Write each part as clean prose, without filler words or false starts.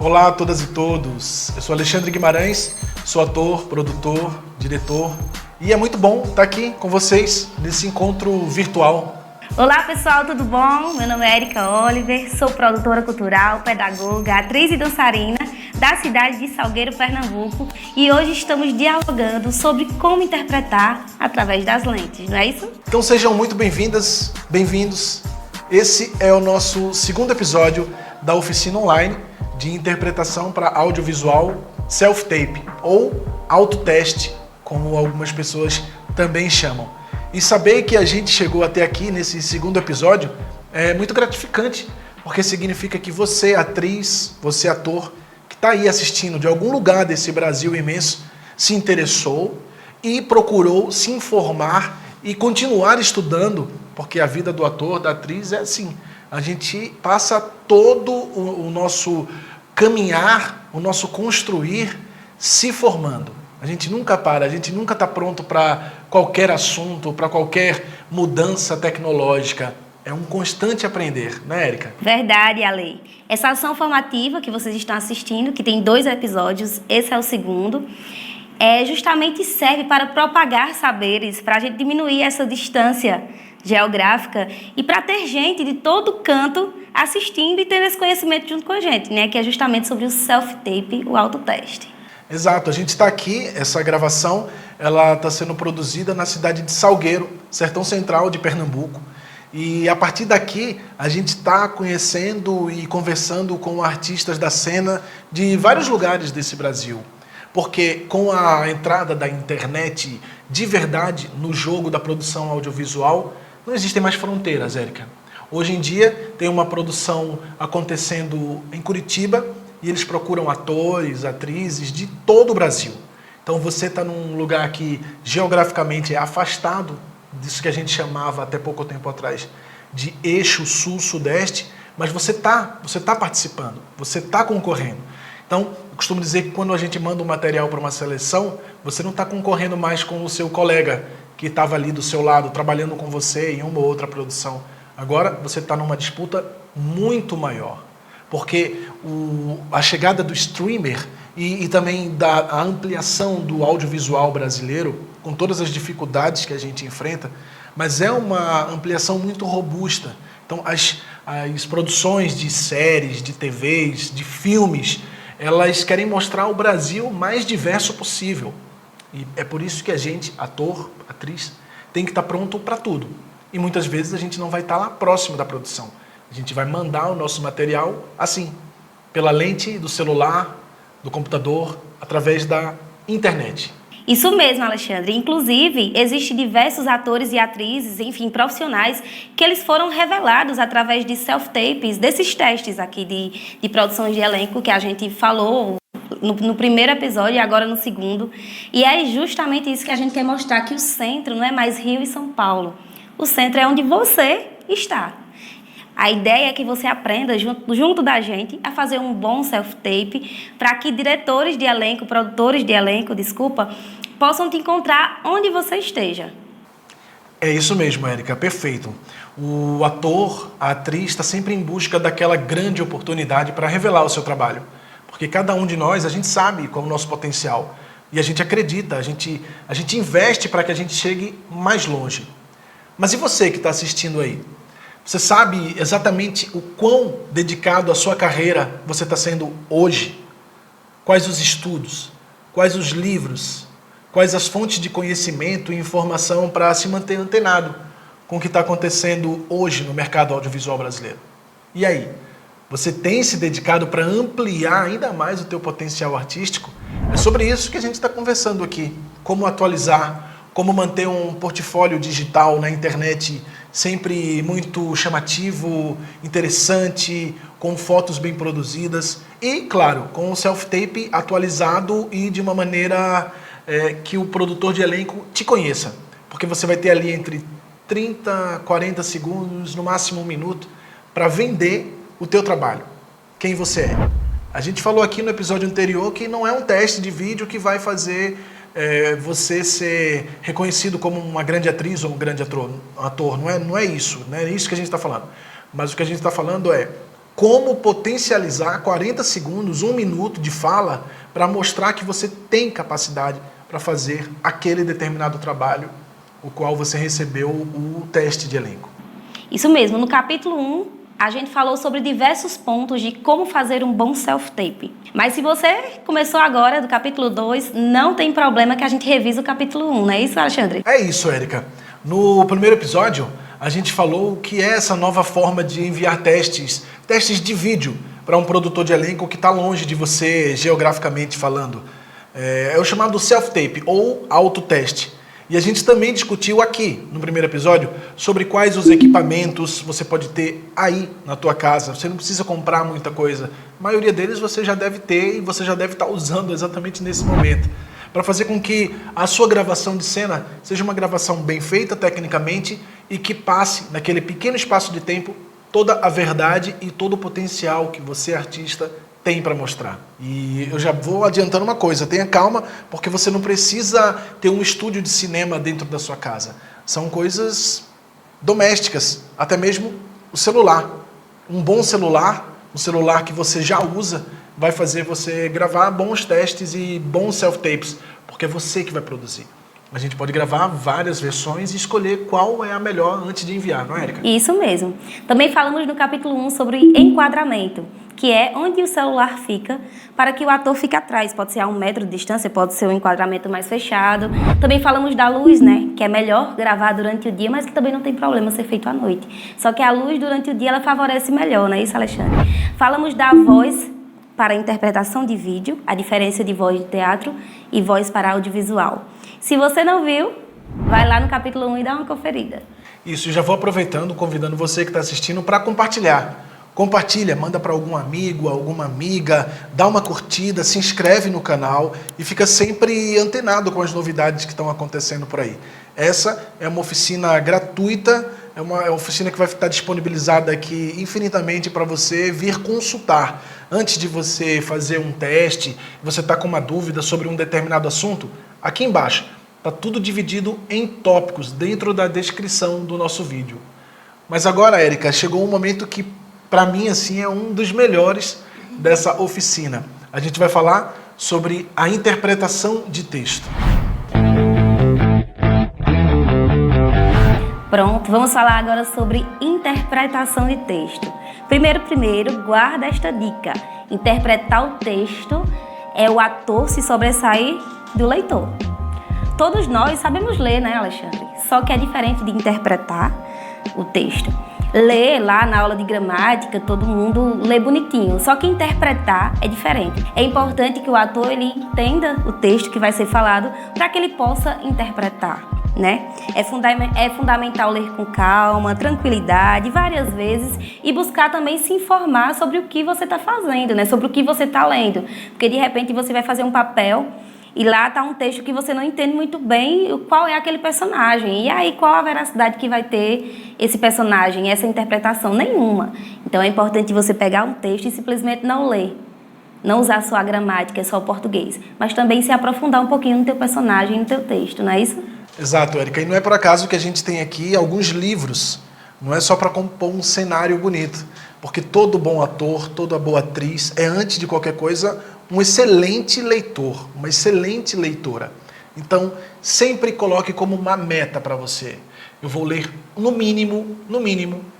Olá a todas e todos, eu sou Alexandre Guimarães, sou ator, produtor, diretor e é muito bom estar aqui com vocês nesse encontro virtual. Olá pessoal, tudo bom? Meu nome é Erika Oliver, sou produtora cultural, pedagoga, atriz e dançarina da cidade de Salgueiro, Pernambuco, e hoje estamos dialogando sobre como interpretar através das lentes, não é isso? Então sejam muito bem-vindas, bem-vindos. Esse é o nosso segundo episódio da oficina online de interpretação para audiovisual self-tape ou autoteste, como algumas pessoas também chamam. E saber que a gente chegou até aqui nesse segundo episódio é muito gratificante, porque significa que você, atriz, você, ator, que está aí assistindo de algum lugar desse Brasil imenso, se interessou e procurou se informar e continuar estudando, porque a vida do ator, da atriz é assim. A gente passa todo o nosso caminhar, o nosso construir se formando. A gente nunca para, a gente nunca está pronto para qualquer assunto, para qualquer mudança tecnológica. É um constante aprender, né, Erika? Verdade, Ale. Essa ação formativa que vocês estão assistindo, que tem 2 episódios, esse é o segundo, justamente serve para propagar saberes, para a gente diminuir essa distância geográfica e para ter gente de todo canto assistindo e tendo esse conhecimento junto com a gente, né? Que é justamente sobre o self-tape, o autoteste. Exato, a gente está aqui, essa gravação, ela está sendo produzida na cidade de Salgueiro, sertão central de Pernambuco. E a partir daqui, a gente está conhecendo e conversando com artistas da cena de vários lugares desse Brasil. Porque com a entrada da internet de verdade no jogo da produção audiovisual, não existem mais fronteiras, Erika. Hoje em dia tem uma produção acontecendo em Curitiba e eles procuram atores, atrizes de todo o Brasil. Então você está num lugar que geograficamente é afastado disso que a gente chamava até pouco tempo atrás de eixo sul-sudeste, mas você tá participando, você está concorrendo. Então, eu costumo dizer que quando a gente manda um material para uma seleção, você não está concorrendo mais com o seu colega que estava ali do seu lado, trabalhando com você em uma ou outra produção. Agora, você está numa disputa muito maior, porque a chegada do streamer e também a ampliação do audiovisual brasileiro, com todas as dificuldades que a gente enfrenta, mas é uma ampliação muito robusta. Então, as produções de séries, de TVs, de filmes, elas querem mostrar o Brasil mais diverso possível. E é por isso que a gente, ator, atriz, tem que estar pronto para tudo. E muitas vezes a gente não vai estar lá próximo da produção. A gente vai mandar o nosso material assim, pela lente do celular, do computador, através da internet. Isso mesmo, Alexandre. Inclusive, existem diversos atores e atrizes, enfim, profissionais, que eles foram revelados através de self-tapes, desses testes aqui de produção de elenco que a gente falou no primeiro episódio e agora no segundo. E é justamente isso que a gente quer mostrar, que o centro não é mais Rio e São Paulo. O centro é onde você está. A ideia é que você aprenda, junto da gente, a fazer um bom self-tape para que diretores de elenco, produtores de elenco, possam te encontrar onde você esteja. É isso mesmo, Erika, perfeito. O ator, a atriz está sempre em busca daquela grande oportunidade para revelar o seu trabalho. Porque cada um de nós, a gente sabe qual é o nosso potencial. E a gente acredita, a gente investe para que a gente chegue mais longe. Mas e você que está assistindo aí? Você sabe exatamente o quão dedicado à sua carreira você está sendo hoje? Quais os estudos? Quais os livros? Quais as fontes de conhecimento e informação para se manter antenado com o que está acontecendo hoje no mercado audiovisual brasileiro? E aí? Você tem se dedicado para ampliar ainda mais o teu potencial artístico? É sobre isso que a gente está conversando aqui. Como atualizar, como manter um portfólio digital na internet sempre muito chamativo, interessante, com fotos bem produzidas e, claro, com o self-tape atualizado e de uma maneira que o produtor de elenco te conheça. Porque você vai ter ali entre 30, 40 segundos, no máximo 1 minuto, para vender o teu trabalho, quem você é. A gente falou aqui no episódio anterior que não é um teste de vídeo que vai fazer você ser reconhecido como uma grande atriz ou um grande ator. Não é isso, não é isso que a gente está falando. Mas o que a gente está falando é como potencializar 40 segundos, 1 minuto de fala para mostrar que você tem capacidade para fazer aquele determinado trabalho, o qual você recebeu o teste de elenco. Isso mesmo, no capítulo 1, a gente falou sobre diversos pontos de como fazer um bom self-tape. Mas se você começou agora do capítulo 2, não tem problema que a gente revisa o capítulo 1, não é isso, Alexandre? É isso, Érica. No primeiro episódio, a gente falou o que é essa nova forma de enviar testes de vídeo para um produtor de elenco que está longe de você geograficamente falando. É o chamado self-tape ou autoteste. E a gente também discutiu aqui, no primeiro episódio, sobre quais os equipamentos você pode ter aí na tua casa. Você não precisa comprar muita coisa. A maioria deles você já deve ter e você já deve estar usando exatamente nesse momento, para fazer com que a sua gravação de cena seja uma gravação bem feita tecnicamente e que passe, naquele pequeno espaço de tempo, toda a verdade e todo o potencial que você, artista, tem para mostrar. E eu já vou adiantando uma coisa, tenha calma, porque você não precisa ter um estúdio de cinema dentro da sua casa. São coisas domésticas, até mesmo o celular. Um bom celular, um celular que você já usa, vai fazer você gravar bons testes e bons self-tapes, porque é você que vai produzir. A gente pode gravar várias versões e escolher qual é a melhor antes de enviar, não é, Érica? Isso mesmo. Também falamos no capítulo 1 sobre enquadramento, que é onde o celular fica para que o ator fique atrás. Pode ser a 1 metro de distância, pode ser um enquadramento mais fechado. Também falamos da luz, né? Que é melhor gravar durante o dia, mas que também não tem problema ser feito à noite. Só que a luz durante o dia ela favorece melhor, não é isso, Alexandre? Falamos da voz para a interpretação de vídeo, a diferença de voz de teatro e voz para audiovisual. Se você não viu, vai lá no capítulo 1 e dá uma conferida. Isso, já vou aproveitando, convidando você que está assistindo para compartilhar. Compartilha, manda para algum amigo, alguma amiga, dá uma curtida, se inscreve no canal e fica sempre antenado com as novidades que estão acontecendo por aí. Essa é uma oficina gratuita, é uma oficina que vai estar disponibilizada aqui infinitamente para você vir consultar. Antes de você fazer um teste, você está com uma dúvida sobre um determinado assunto, aqui embaixo está tudo dividido em tópicos dentro da descrição do nosso vídeo. Mas agora, Érica, chegou um momento que para mim assim é um dos melhores dessa oficina. A gente vai falar sobre a interpretação de texto. Pronto, vamos falar agora sobre interpretação de texto. Primeiro, guarda esta dica. Interpretar o texto é o ator se sobressair do leitor. Todos nós sabemos ler, né, Alexandre? Só que é diferente de interpretar o texto. Ler lá na aula de gramática, todo mundo lê bonitinho. Só que interpretar é diferente. É importante que o ator ele entenda o texto que vai ser falado para que ele possa interpretar, né? É fundamental ler com calma, tranquilidade, várias vezes e buscar também se informar sobre o que você está fazendo, né? Sobre o que você está lendo. Porque de repente você vai fazer um papel e lá está um texto que você não entende muito bem qual é aquele personagem. E aí, qual a veracidade que vai ter esse personagem, essa interpretação? Nenhuma. Então, é importante você pegar um texto e simplesmente não ler. Não usar só a gramática, só o português. Mas também se aprofundar um pouquinho no teu personagem, no teu texto, não é isso? Exato, Érica. E não é por acaso que a gente tem aqui alguns livros. Não é só para compor um cenário bonito. Porque todo bom ator, toda boa atriz é, antes de qualquer coisa, um excelente leitor, uma excelente leitora. Então, sempre coloque como uma meta para você. Eu vou ler, no mínimo,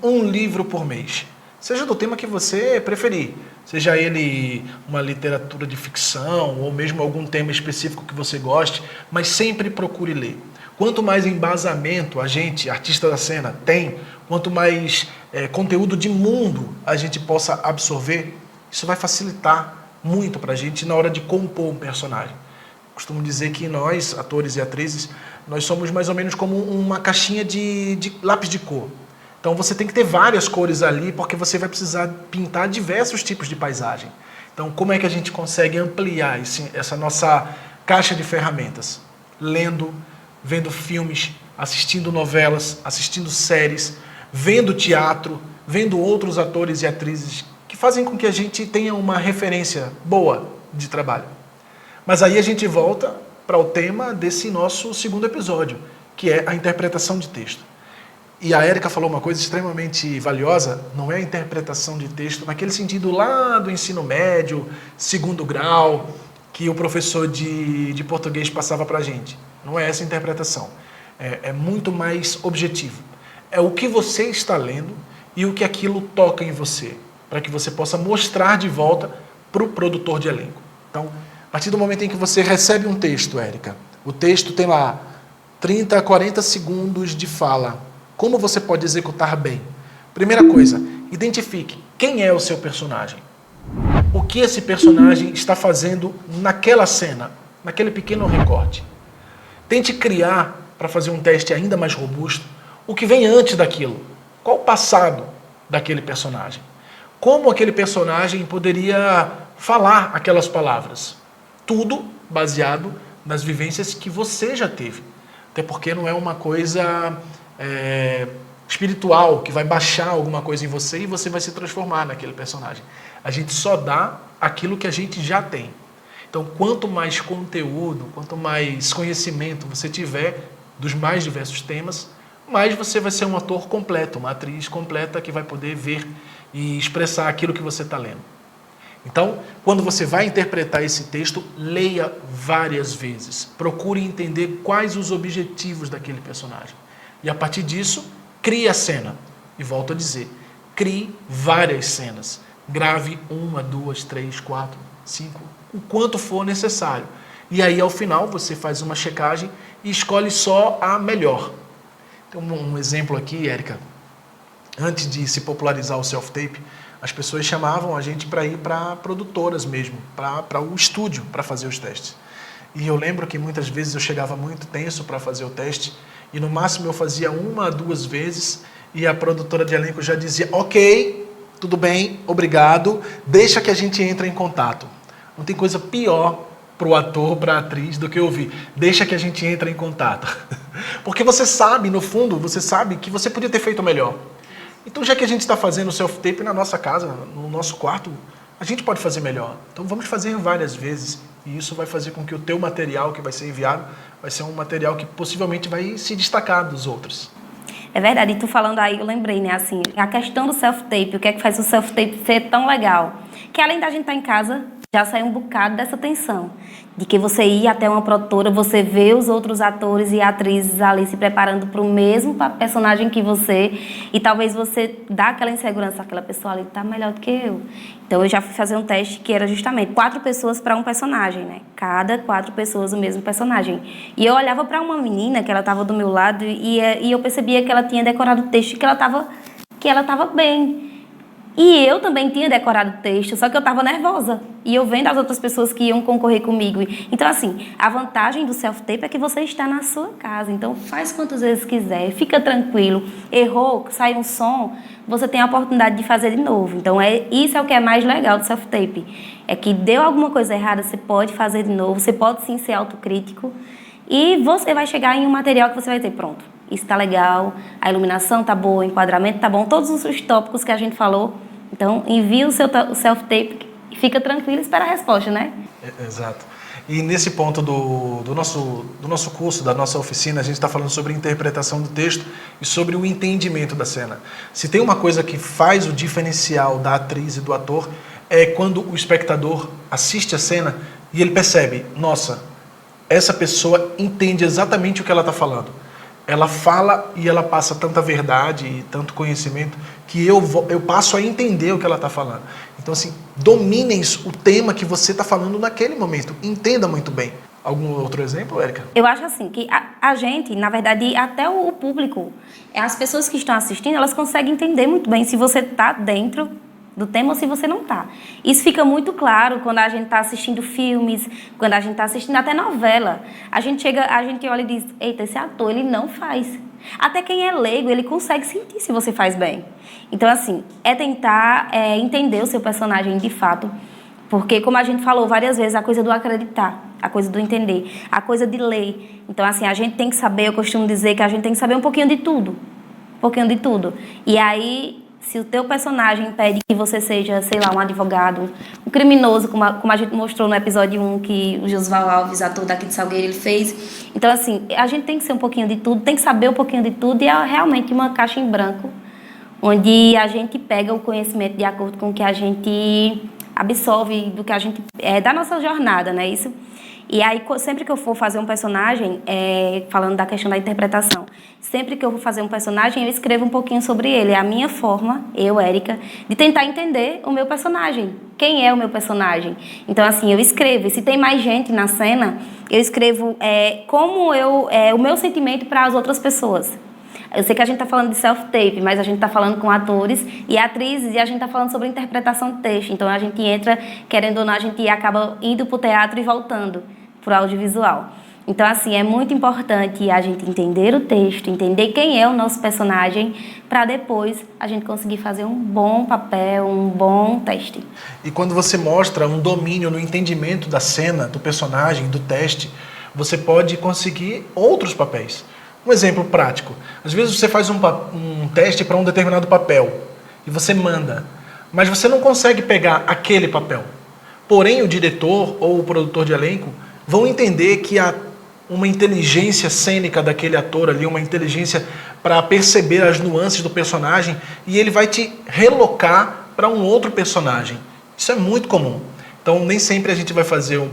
um livro por mês. Seja do tema que você preferir. Seja ele uma literatura de ficção ou mesmo algum tema específico que você goste, mas sempre procure ler. Quanto mais embasamento a gente, artista da cena, tem, quanto mais conteúdo de mundo a gente possa absorver, isso vai facilitar muito para a gente na hora de compor um personagem. Costumo dizer que nós, atores e atrizes, nós somos mais ou menos como uma caixinha de lápis de cor. Então você tem que ter várias cores ali, porque você vai precisar pintar diversos tipos de paisagem. Então como é que a gente consegue ampliar essa nossa caixa de ferramentas? Lendo, vendo filmes, assistindo novelas, assistindo séries, vendo teatro, vendo outros atores e atrizes que fazem com que a gente tenha uma referência boa de trabalho. Mas aí a gente volta para o tema desse nosso segundo episódio, que é a interpretação de texto. E a Érica falou uma coisa extremamente valiosa, não é a interpretação de texto naquele sentido lá do ensino médio, segundo grau, que o professor de português passava para a gente. Não é essa a interpretação. É muito mais objetivo. É o que você está lendo e o que aquilo toca em você, para que você possa mostrar de volta para o produtor de elenco. Então, a partir do momento em que você recebe um texto, Érica, o texto tem lá 30, 40 segundos de fala. Como você pode executar bem? Primeira coisa, identifique quem é o seu personagem. O que esse personagem está fazendo naquela cena, naquele pequeno recorte. Tente criar, para fazer um teste ainda mais robusto, o que vem antes daquilo. Qual o passado daquele personagem? Como aquele personagem poderia falar aquelas palavras? Tudo baseado nas vivências que você já teve. Até porque não é uma coisa espiritual, que vai baixar alguma coisa em você e você vai se transformar naquele personagem. A gente só dá aquilo que a gente já tem. Então, quanto mais conteúdo, quanto mais conhecimento você tiver dos mais diversos temas, mais você vai ser um ator completo, uma atriz completa que vai poder ver e expressar aquilo que você está lendo. Então, quando você vai interpretar esse texto, leia várias vezes. Procure entender quais os objetivos daquele personagem. E a partir disso, crie a cena. E volto a dizer, crie várias cenas. Grave 1, 2, 3, 4, 5, o quanto for necessário. E aí, ao final, você faz uma checagem e escolhe só a melhor. Tem um exemplo aqui, Érica. Antes de se popularizar o self-tape, as pessoas chamavam a gente para ir para produtoras mesmo, para o estúdio, para fazer os testes. E eu lembro que muitas vezes eu chegava muito tenso para fazer o teste, e no máximo eu fazia 1 a 2 vezes, e a produtora de elenco já dizia, ok, tudo bem, obrigado, deixa que a gente entre em contato. Não tem coisa pior para o ator, para a atriz, do que ouvir, deixa que a gente entre em contato. Porque você sabe, no fundo, você sabe que você podia ter feito melhor. Então, já que a gente está fazendo o self-tape na nossa casa, no nosso quarto, a gente pode fazer melhor. Então, vamos fazer várias vezes. E isso vai fazer com que o teu material que vai ser enviado vai ser um material que possivelmente vai se destacar dos outros. É verdade. E tu falando aí, eu lembrei, né? Assim, a questão do self-tape, o que é que faz o self-tape ser tão legal? Que além da gente estar em casa, já sai um bocado dessa tensão. De que você ir até uma produtora, você vê os outros atores e atrizes ali se preparando para o mesmo personagem que você, e talvez você dá aquela insegurança, aquela pessoa ali está melhor do que eu. Então eu já fui fazer um teste que era justamente 4 pessoas para um personagem, né? Cada 4 pessoas o mesmo personagem. E eu olhava para uma menina que ela estava do meu lado e eu percebia que ela tinha decorado o texto, que ela estava bem. E eu também tinha decorado o texto, só que eu estava nervosa. E eu vendo as outras pessoas que iam concorrer comigo. Então, assim, a vantagem do self-tape é que você está na sua casa. Então, faz quantas vezes quiser, fica tranquilo. Errou, sai um som, você tem a oportunidade de fazer de novo. Então, isso é o que é mais legal do self-tape. É que deu alguma coisa errada, você pode fazer de novo, você pode sim ser autocrítico. E você vai chegar em um material que você vai ter, pronto, isso está legal, a iluminação está boa, o enquadramento está bom, todos os tópicos que a gente falou. Então, envia o seu self-tape e fica tranquilo e espera a resposta, né? Exato. E nesse ponto do nosso curso, da nossa oficina, a gente está falando sobre interpretação do texto e sobre o entendimento da cena. Se tem uma coisa que faz o diferencial da atriz e do ator, é quando o espectador assiste a cena e ele percebe, nossa, essa pessoa entende exatamente o que ela está falando. Ela fala e ela passa tanta verdade e tanto conhecimento que eu passo a entender o que ela está falando. Então, assim, dominem o tema que você está falando naquele momento. Entenda muito bem. Algum outro exemplo, Érica? Eu acho assim, que a gente, na verdade, até o público, as pessoas que estão assistindo, elas conseguem entender muito bem se você está dentro do tema ou se você não está. Isso fica muito claro quando a gente está assistindo filmes, quando a gente está assistindo até novela. A gente olha e diz, eita, esse ator, ele não faz. Até quem é leigo, ele consegue sentir se você faz bem. Então, assim, é tentar entender o seu personagem de fato, porque, como a gente falou várias vezes, a coisa do acreditar, a coisa do entender, a coisa de ler. Então, assim, a gente tem que saber, eu costumo dizer que a gente tem que saber um pouquinho de tudo. Um pouquinho de tudo. E aí, Se o teu personagem pede que você seja, sei lá, um advogado, um criminoso, como a gente mostrou no episódio 1, que o Josval Alves, ator daqui de Salgueiro, ele fez. Então, assim, a gente tem que ser um pouquinho de tudo, tem que saber um pouquinho de tudo, e é realmente uma caixa em branco, onde a gente pega o conhecimento de acordo com o que a gente absorve do que a gente da nossa jornada, né? Isso. E aí, sempre que eu for fazer um personagem, falando da questão da interpretação, sempre que eu vou fazer um personagem, eu escrevo um pouquinho sobre ele. É a minha forma, eu, Érica, de tentar entender o meu personagem. Quem é o meu personagem? Então, assim, eu escrevo. E se tem mais gente na cena, eu escrevo o meu sentimento para as outras pessoas. Eu sei que a gente está falando de self-tape, mas a gente está falando com atores e atrizes e a gente está falando sobre interpretação de texto. Então, a gente entra, querendo ou não, a gente acaba indo para o teatro e voltando para o audiovisual. Então, assim, é muito importante a gente entender o texto, entender quem é o nosso personagem, para depois a gente conseguir fazer um bom papel, um bom teste. E quando você mostra um domínio no entendimento da cena, do personagem, do teste, você pode conseguir outros papéis. Um exemplo prático. Às vezes você faz um teste para um determinado papel e você manda, mas você não consegue pegar aquele papel. Porém, o diretor ou o produtor de elenco vão entender que há uma inteligência cênica daquele ator ali, uma inteligência para perceber as nuances do personagem, e ele vai te relocar para um outro personagem. Isso é muito comum. Então, nem sempre a gente vai fazer um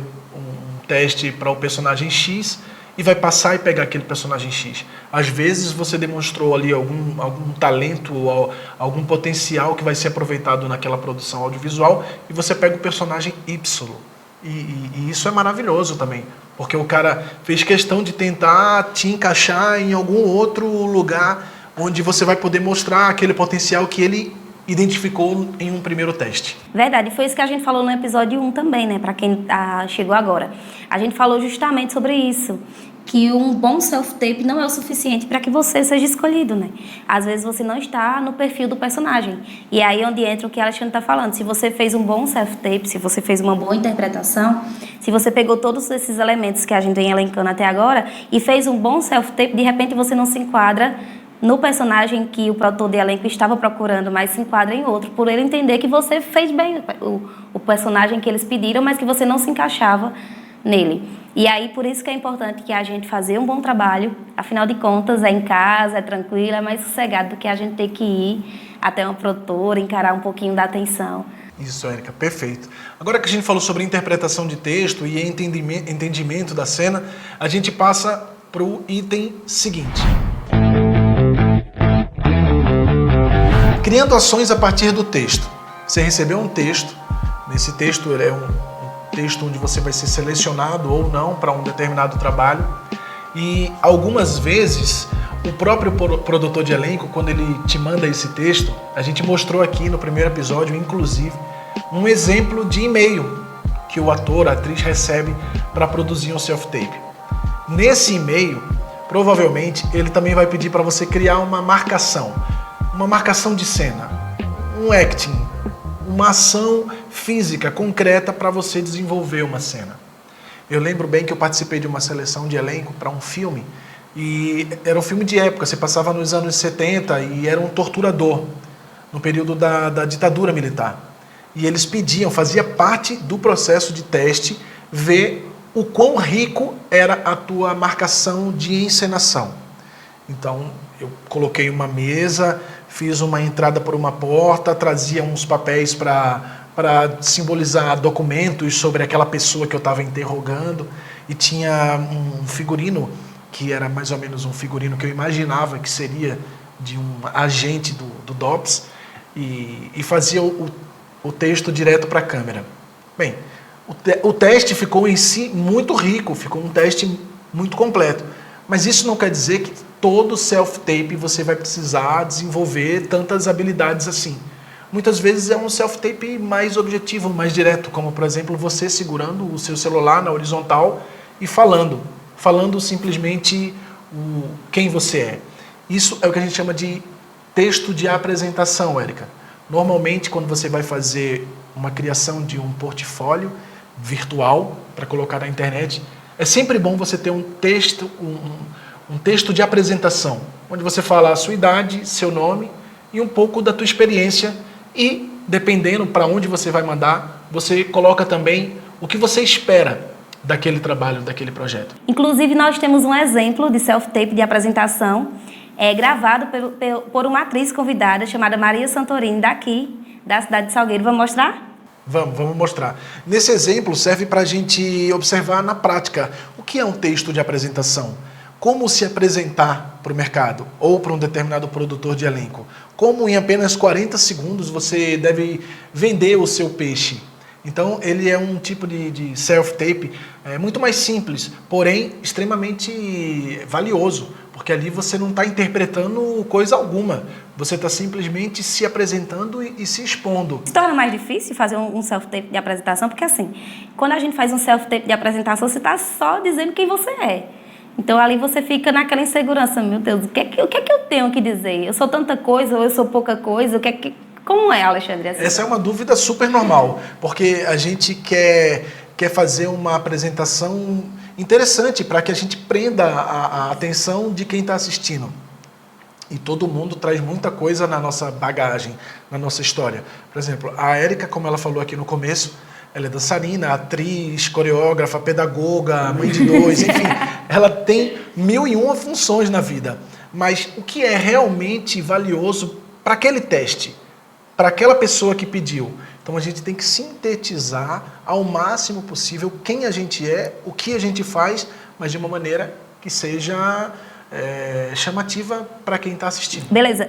teste para o personagem X e vai passar e pegar aquele personagem X. Às vezes você demonstrou ali algum talento ou algum potencial que vai ser aproveitado naquela produção audiovisual e você pega o personagem Y. E isso é maravilhoso também, porque o cara fez questão de tentar te encaixar em algum outro lugar onde você vai poder mostrar aquele potencial que ele identificou em um primeiro teste. Verdade, foi isso que a gente falou no episódio 1 também, né? Para quem chegou agora. A gente falou justamente sobre isso, que um bom self-tape não é o suficiente para que você seja escolhido, né? Às vezes você não está no perfil do personagem. E é aí onde entra o que a Alexandre está falando. Se você fez um bom self-tape, se você fez uma boa interpretação, se você pegou todos esses elementos que a gente vem elencando até agora e fez um bom self-tape, de repente você não se enquadra no personagem que o produtor de elenco estava procurando, mas se enquadra em outro, por ele entender que você fez bem o personagem que eles pediram, mas que você não se encaixava nele. E aí, por isso que é importante que a gente fazer um bom trabalho, afinal de contas, é em casa, é tranquilo, é mais sossegado do que a gente ter que ir até uma produtora, encarar um pouquinho da atenção. Isso, Érica, perfeito. Agora que a gente falou sobre interpretação de texto e entendimento da cena, a gente passa para o item seguinte. Criando ações a partir do texto. Você recebeu um texto, nesse texto é um texto onde você vai ser selecionado ou não para um determinado trabalho, e algumas vezes o próprio produtor de elenco, quando ele te manda esse texto, a gente mostrou aqui no primeiro episódio, inclusive, um exemplo de e-mail que o ator, a atriz recebe para produzir um self-tape. Nesse e-mail, provavelmente, ele também vai pedir para você criar uma marcação de cena, um acting, uma ação física, concreta para você desenvolver uma cena. Eu lembro bem que eu participei de uma seleção de elenco para um filme, e era um filme de época, se passava nos anos 70 e era um torturador, no período da ditadura militar. E eles pediam, fazia parte do processo de teste, ver o quão rico era a tua marcação de encenação. Então, eu coloquei uma mesa, fiz uma entrada por uma porta, trazia uns papéis para simbolizar documentos sobre aquela pessoa que eu estava interrogando, e tinha um figurino, que era mais ou menos um figurino que eu imaginava que seria de um agente do DOPS, e fazia o texto direto para a câmera. Bem, o teste ficou em si muito rico, ficou um teste muito completo, mas isso não quer dizer que todo self-tape você vai precisar desenvolver tantas habilidades assim. Muitas vezes é um self-tape mais objetivo, mais direto, como, por exemplo, você segurando o seu celular na horizontal e falando simplesmente quem você é. Isso é o que a gente chama de texto de apresentação, Érica. Normalmente, quando você vai fazer uma criação de um portfólio virtual para colocar na internet, é sempre bom você ter um texto de apresentação, onde você fala a sua idade, seu nome e um pouco da tua experiência e, dependendo para onde você vai mandar, você coloca também o que você espera daquele trabalho, daquele projeto. Inclusive, nós temos um exemplo de self-tape de apresentação gravado por uma atriz convidada chamada Maria Santorini, daqui, da cidade de Salgueiro. Vamos mostrar? Vamos mostrar. Nesse exemplo, serve para a gente observar na prática o que é um texto de apresentação. Como se apresentar para o mercado ou para um determinado produtor de elenco. Como em apenas 40 segundos você deve vender o seu peixe. Então, ele é um tipo de self-tape muito mais simples, porém extremamente valioso, porque ali você não está interpretando coisa alguma. Você está simplesmente se apresentando e se expondo. Se torna mais difícil fazer um self-tape de apresentação, porque assim, quando a gente faz um self-tape de apresentação, você está só dizendo quem você é. Então, ali você fica naquela insegurança. Meu Deus, o que é que eu tenho que dizer? Eu sou tanta coisa ou eu sou pouca coisa? Como é, Alexandre? Assim? Essa é uma dúvida super normal, porque a gente quer fazer uma apresentação interessante para que a gente prenda a atenção de quem está assistindo. E todo mundo traz muita coisa na nossa bagagem, na nossa história. Por exemplo, a Érica, como ela falou aqui no começo, ela é dançarina, atriz, coreógrafa, pedagoga, mãe de dois, enfim. Ela tem 1001 funções na vida. Mas o que é realmente valioso para aquele teste? Para aquela pessoa que pediu? Então a gente tem que sintetizar ao máximo possível quem a gente é, o que a gente faz, mas de uma maneira que seja chamativa para quem está assistindo. Beleza,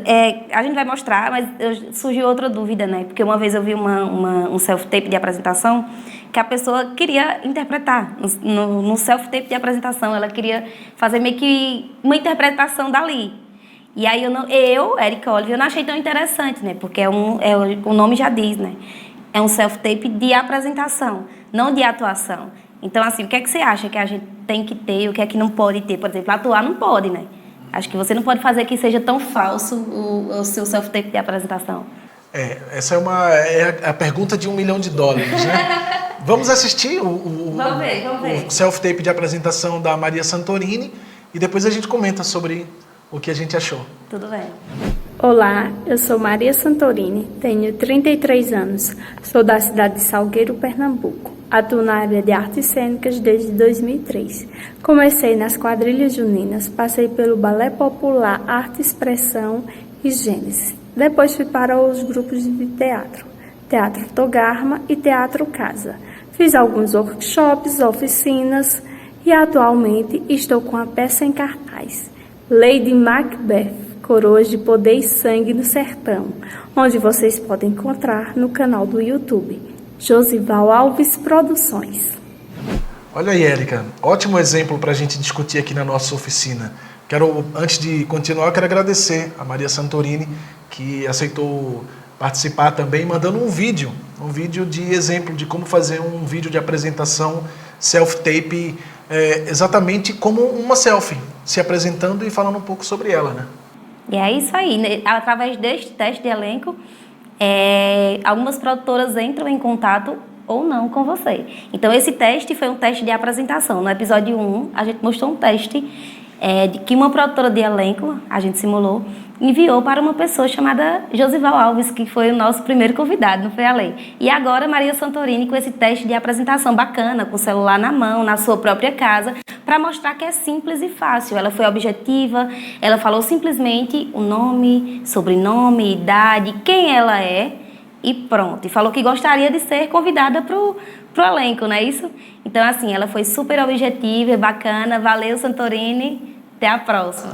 a gente vai mostrar, mas surgiu outra dúvida, né? Porque uma vez eu vi um self-tape de apresentação que a pessoa queria interpretar. No self-tape de apresentação, ela queria fazer meio que uma interpretação dali. E aí Érica Oliver, eu não achei tão interessante, né? Porque o nome já diz, né? É um self-tape de apresentação, não de atuação. Então, assim, o que é que você acha que a gente tem que ter e o que é que não pode ter? Por exemplo, atuar não pode, né? Acho que você não pode fazer que seja tão falso o seu self-tape de apresentação. Essa é a pergunta de $1 milhão, né? Vamos assistir Vamos ver. O self-tape de apresentação da Maria Santorini e depois a gente comenta sobre o que a gente achou. Tudo bem. Olá, eu sou Maria Santorini, tenho 33 anos, sou da cidade de Salgueiro, Pernambuco. Atuo na área de artes cênicas desde 2003. Comecei nas quadrilhas juninas, passei pelo Balé Popular, Arte Expressão e Gênesis. Depois fui para os grupos de teatro, Teatro Togarma e Teatro Casa. Fiz alguns workshops, oficinas e atualmente estou com a peça em cartaz, Lady Macbeth, Coroas de Poder e Sangue no Sertão, onde vocês podem encontrar no canal do YouTube. Josival Alves Produções. Olha aí, Érica, ótimo exemplo para a gente discutir aqui na nossa oficina. Antes de continuar, quero agradecer a Maria Santorini, que aceitou participar também, mandando um vídeo de exemplo de como fazer um vídeo de apresentação self-tape, exatamente como uma selfie, se apresentando e falando um pouco sobre ela, né? E é isso aí, né? Através deste teste de elenco, algumas produtoras entram em contato ou não com você. Então, esse teste foi um teste de apresentação. No episódio 1, a gente mostrou um teste de que uma produtora de elenco, a gente simulou, enviou para uma pessoa chamada Josival Alves, que foi o nosso primeiro convidado, não foi, Ale? E agora, Maria Santorini, com esse teste de apresentação bacana, com o celular na mão, na sua própria casa, para mostrar que é simples e fácil. Ela foi objetiva, ela falou simplesmente o nome, sobrenome, idade, quem ela é e pronto. E falou que gostaria de ser convidada para o elenco, não é isso? Então, assim, ela foi super objetiva, bacana. Valeu, Santorini. Até a próxima.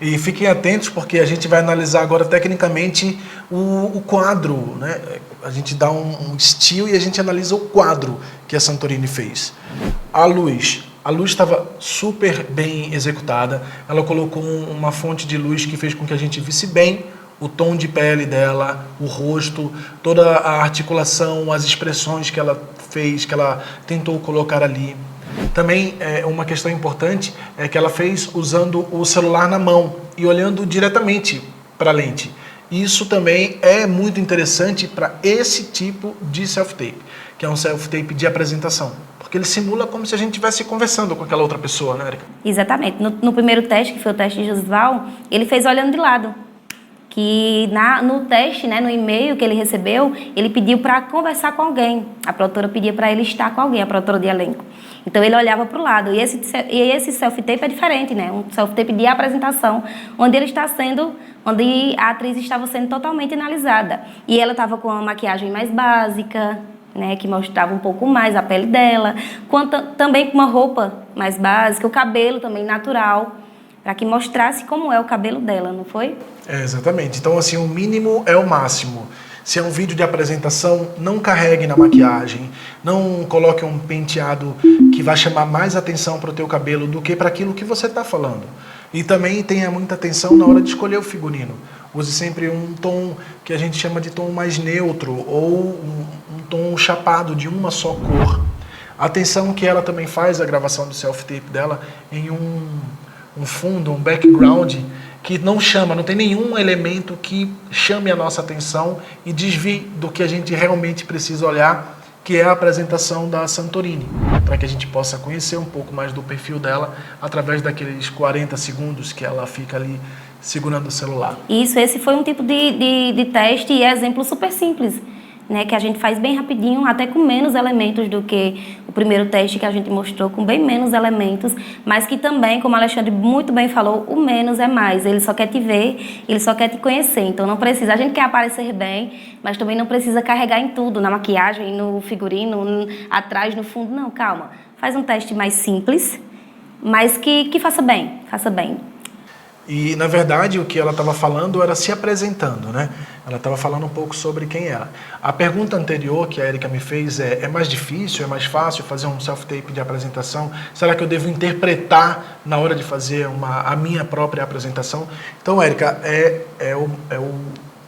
E fiquem atentos, porque a gente vai analisar agora tecnicamente o quadro, né? A gente dá um estilo e a gente analisa o quadro que a Santorini fez. A luz estava super bem executada. Ela colocou uma fonte de luz que fez com que a gente visse bem o tom de pele dela, o rosto, toda a articulação, as expressões que ela fez, que ela tentou colocar ali. Também uma questão importante é que ela fez usando o celular na mão e olhando diretamente para a lente. Isso também é muito interessante para esse tipo de self-tape, que é um self-tape de apresentação. Porque ele simula como se a gente estivesse conversando com aquela outra pessoa, né, Érica? Exatamente. No primeiro teste, que foi o teste de Josival, ele fez olhando de lado, que no teste, né, no e-mail que ele recebeu, ele pediu para conversar com alguém. A produtora pedia para ele estar com alguém, a produtora de elenco. Então ele olhava para o lado. E esse self-tape é diferente, né? Um self-tape de apresentação, onde a atriz estava sendo totalmente analisada. E ela estava com uma maquiagem mais básica, né, que mostrava um pouco mais a pele dela, também com uma roupa mais básica, o cabelo também natural, para que mostrasse como é o cabelo dela, não foi? Exatamente. Então, assim, o mínimo é o máximo. Se é um vídeo de apresentação, não carregue na maquiagem, não coloque um penteado que vai chamar mais atenção para o teu cabelo do que para aquilo que você está falando. E também tenha muita atenção na hora de escolher o figurino. Use sempre um tom que a gente chama de tom mais neutro ou um tom chapado de uma só cor. Atenção que ela também faz a gravação do self-tape dela em um fundo, um background que não tem nenhum elemento que chame a nossa atenção e desvie do que a gente realmente precisa olhar, que é a apresentação da Santorini, para que a gente possa conhecer um pouco mais do perfil dela através daqueles 40 segundos que ela fica ali segurando o celular. Isso, esse foi um tipo de teste e exemplo super simples, né, que a gente faz bem rapidinho, até com menos elementos do que o primeiro teste que a gente mostrou, com bem menos elementos, mas que também, como o Alexandre muito bem falou, o menos é mais. Ele só quer te ver, ele só quer te conhecer. Então não precisa, a gente quer aparecer bem, mas também não precisa carregar em tudo, na maquiagem, no figurino, atrás, no fundo. Não, calma. Faz um teste mais simples, mas que faça bem, faça bem. E, na verdade, o que ela estava falando era se apresentando, né? Ela estava falando um pouco sobre quem era. A pergunta anterior que a Érica me fez é mais difícil, é mais fácil fazer um self-tape de apresentação? Será que eu devo interpretar na hora de fazer a minha própria apresentação? Então, Érica,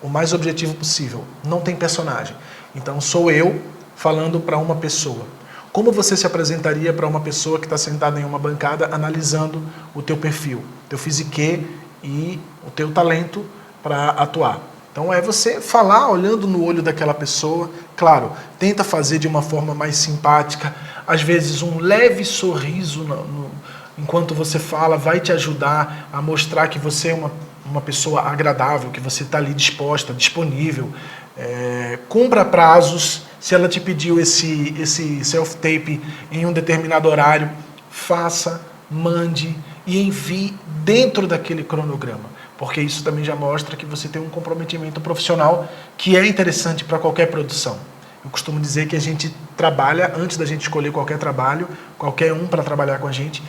o mais objetivo possível. Não tem personagem. Então, sou eu falando para uma pessoa. Como você se apresentaria para uma pessoa que está sentada em uma bancada analisando o teu perfil, teu physique e o teu talento para atuar? Então é você falar olhando no olho daquela pessoa. Claro, tenta fazer de uma forma mais simpática. Às vezes um leve sorriso enquanto você fala vai te ajudar a mostrar que você é uma pessoa agradável, que você está ali disposta, disponível. Cumpra prazos. Se ela te pediu esse self-tape em um determinado horário, faça, mande e envie dentro daquele cronograma. Porque isso também já mostra que você tem um comprometimento profissional que é interessante para qualquer produção. Eu costumo dizer que a gente trabalha, antes da gente escolher qualquer trabalho, qualquer um para trabalhar com a gente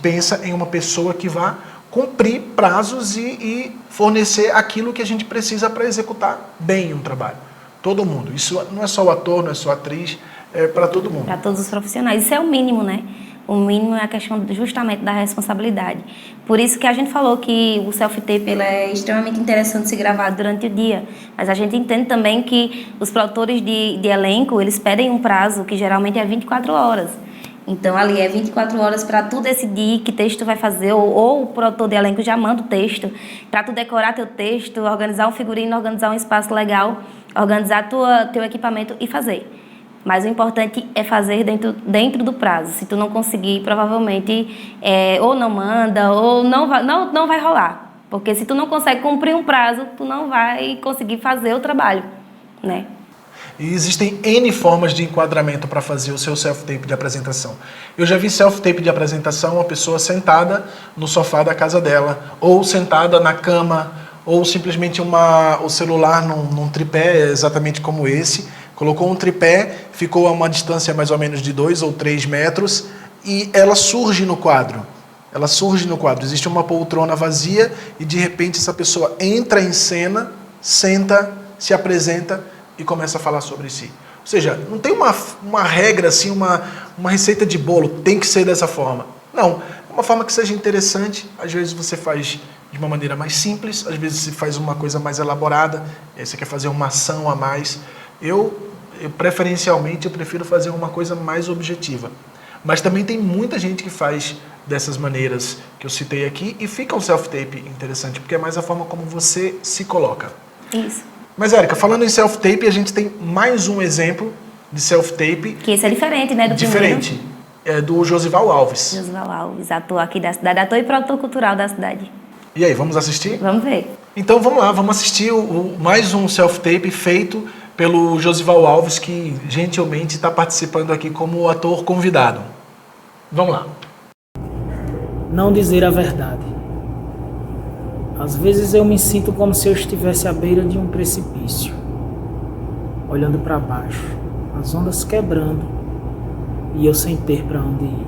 pensa em uma pessoa que vá cumprir prazos e fornecer aquilo que a gente precisa para executar bem um trabalho. Todo mundo. Isso não é só o ator, não é só a atriz, é para todo mundo. Para todos os profissionais. Isso é o mínimo, né? O mínimo é a questão justamente da responsabilidade. Por isso que a gente falou que o self-tape ele é extremamente interessante se gravar durante o dia. Mas a gente entende também que os produtores de elenco, eles pedem um prazo que geralmente é 24 horas. Então, ali é 24 horas para tu decidir que texto tu vai fazer, ou o produtor de elenco já manda o texto, para tu decorar teu texto, organizar um figurino, organizar um espaço legal, organizar teu equipamento e fazer. Mas o importante é fazer dentro do prazo. Se tu não conseguir, provavelmente ou não manda, ou não vai rolar. Porque se tu não consegue cumprir um prazo, tu não vai conseguir fazer o trabalho, né? E existem N formas de enquadramento para fazer o seu self-tape de apresentação. Eu já vi self-tape de apresentação, uma pessoa sentada no sofá da casa dela, ou sentada na cama, ou simplesmente o celular num tripé, exatamente como esse, colocou um tripé, ficou a uma distância mais ou menos de 2 ou 3 metros, e ela surge no quadro. Ela surge no quadro. Existe uma poltrona vazia, e de repente essa pessoa entra em cena, senta, se apresenta, e começa a falar sobre si. Ou seja, não tem uma regra, assim, uma receita de bolo, tem que ser dessa forma. Não, é uma forma que seja interessante. Às vezes você faz de uma maneira mais simples, às vezes você faz uma coisa mais elaborada, aí você quer fazer uma ação a mais. Preferencialmente, eu prefiro fazer uma coisa mais objetiva. Mas também tem muita gente que faz dessas maneiras que eu citei aqui e fica um self-tape interessante, porque é mais a forma como você se coloca. Isso. Mas, Érica, falando em self-tape, a gente tem mais um exemplo de self-tape. Que esse é diferente, né? Diferente. É do Josival Alves. Josival Alves, ator aqui da cidade, ator e produtor cultural da cidade. E aí, vamos assistir? Vamos ver. Então vamos lá, vamos assistir mais um self-tape feito pelo Josival Alves, que gentilmente está participando aqui como ator convidado. Vamos lá. Não dizer a verdade. Às vezes eu me sinto como se eu estivesse à beira de um precipício, olhando para baixo, as ondas quebrando e eu sem ter para onde ir,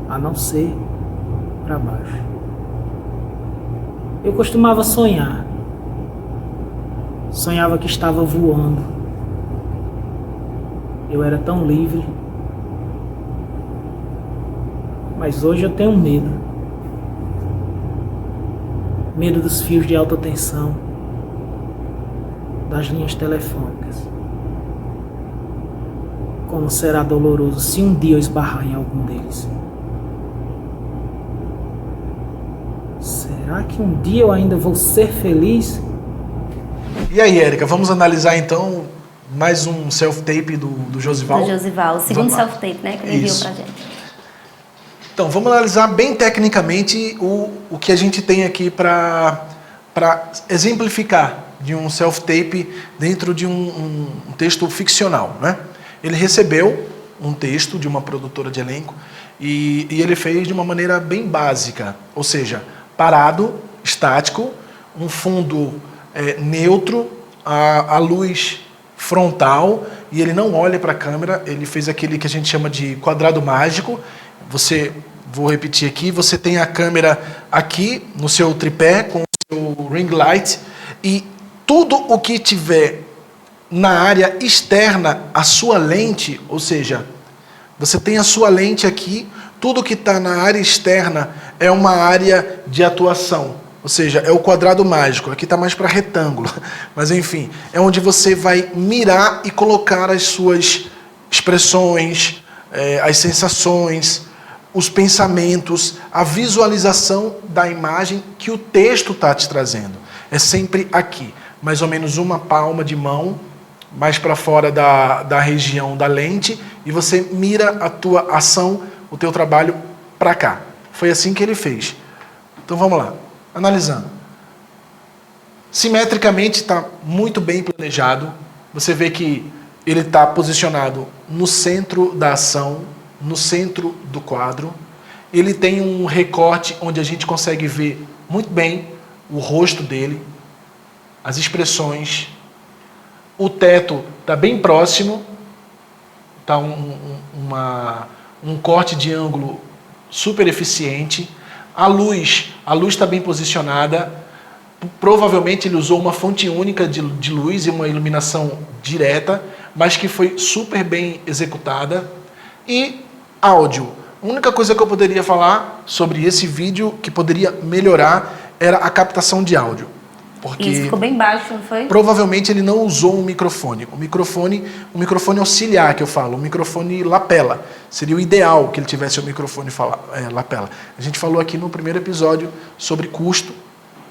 a não ser para baixo. Eu costumava sonhar. Sonhava que estava voando. Eu era tão livre. Mas hoje eu tenho medo. Medo dos fios de alta tensão, das linhas telefônicas. Como será doloroso se um dia eu esbarrar em algum deles. Será que um dia eu ainda vou ser feliz? E aí, Érica, vamos analisar então mais um self-tape do Josival? Do Josival, o segundo self-tape, né, que ele enviou pra gente. Então, vamos analisar bem tecnicamente o que a gente tem aqui para exemplificar de um self-tape dentro de um texto ficcional, né? Ele recebeu um texto de uma produtora de elenco e ele fez de uma maneira bem básica, ou seja, parado, estático, um fundo neutro, a luz frontal, e ele não olha para a câmera, ele fez aquele que a gente chama de quadrado mágico. Vou repetir aqui, você tem a câmera aqui no seu tripé com o seu ring light e tudo o que tiver na área externa à sua lente, ou seja, você tem a sua lente aqui, tudo que está na área externa é uma área de atuação, ou seja, é o quadrado mágico, aqui está mais para retângulo, mas enfim, é onde você vai mirar e colocar as suas expressões, as sensações, os pensamentos, a visualização da imagem que o texto está te trazendo. É sempre aqui, mais ou menos uma palma de mão, mais para fora da região da lente, e você mira a tua ação, o teu trabalho para cá. Foi assim que ele fez. Então vamos lá, analisando. Simetricamente está muito bem planejado. Você vê que ele está posicionado no centro da ação, no centro do quadro. Ele tem um recorte onde a gente consegue ver muito bem o rosto dele, as expressões. O teto está bem próximo, está um corte de ângulo super eficiente. A luz está bem posicionada. Provavelmente ele usou uma fonte única de luz e uma iluminação direta, mas que foi super bem executada. E áudio. A única coisa que eu poderia falar sobre esse vídeo que poderia melhorar era a captação de áudio. Porque isso ficou bem baixo, não foi? Provavelmente ele não usou um microfone. Um microfone auxiliar, que eu falo, um microfone lapela. Seria o ideal que ele tivesse um microfone lapela. A gente falou aqui no primeiro episódio sobre custo.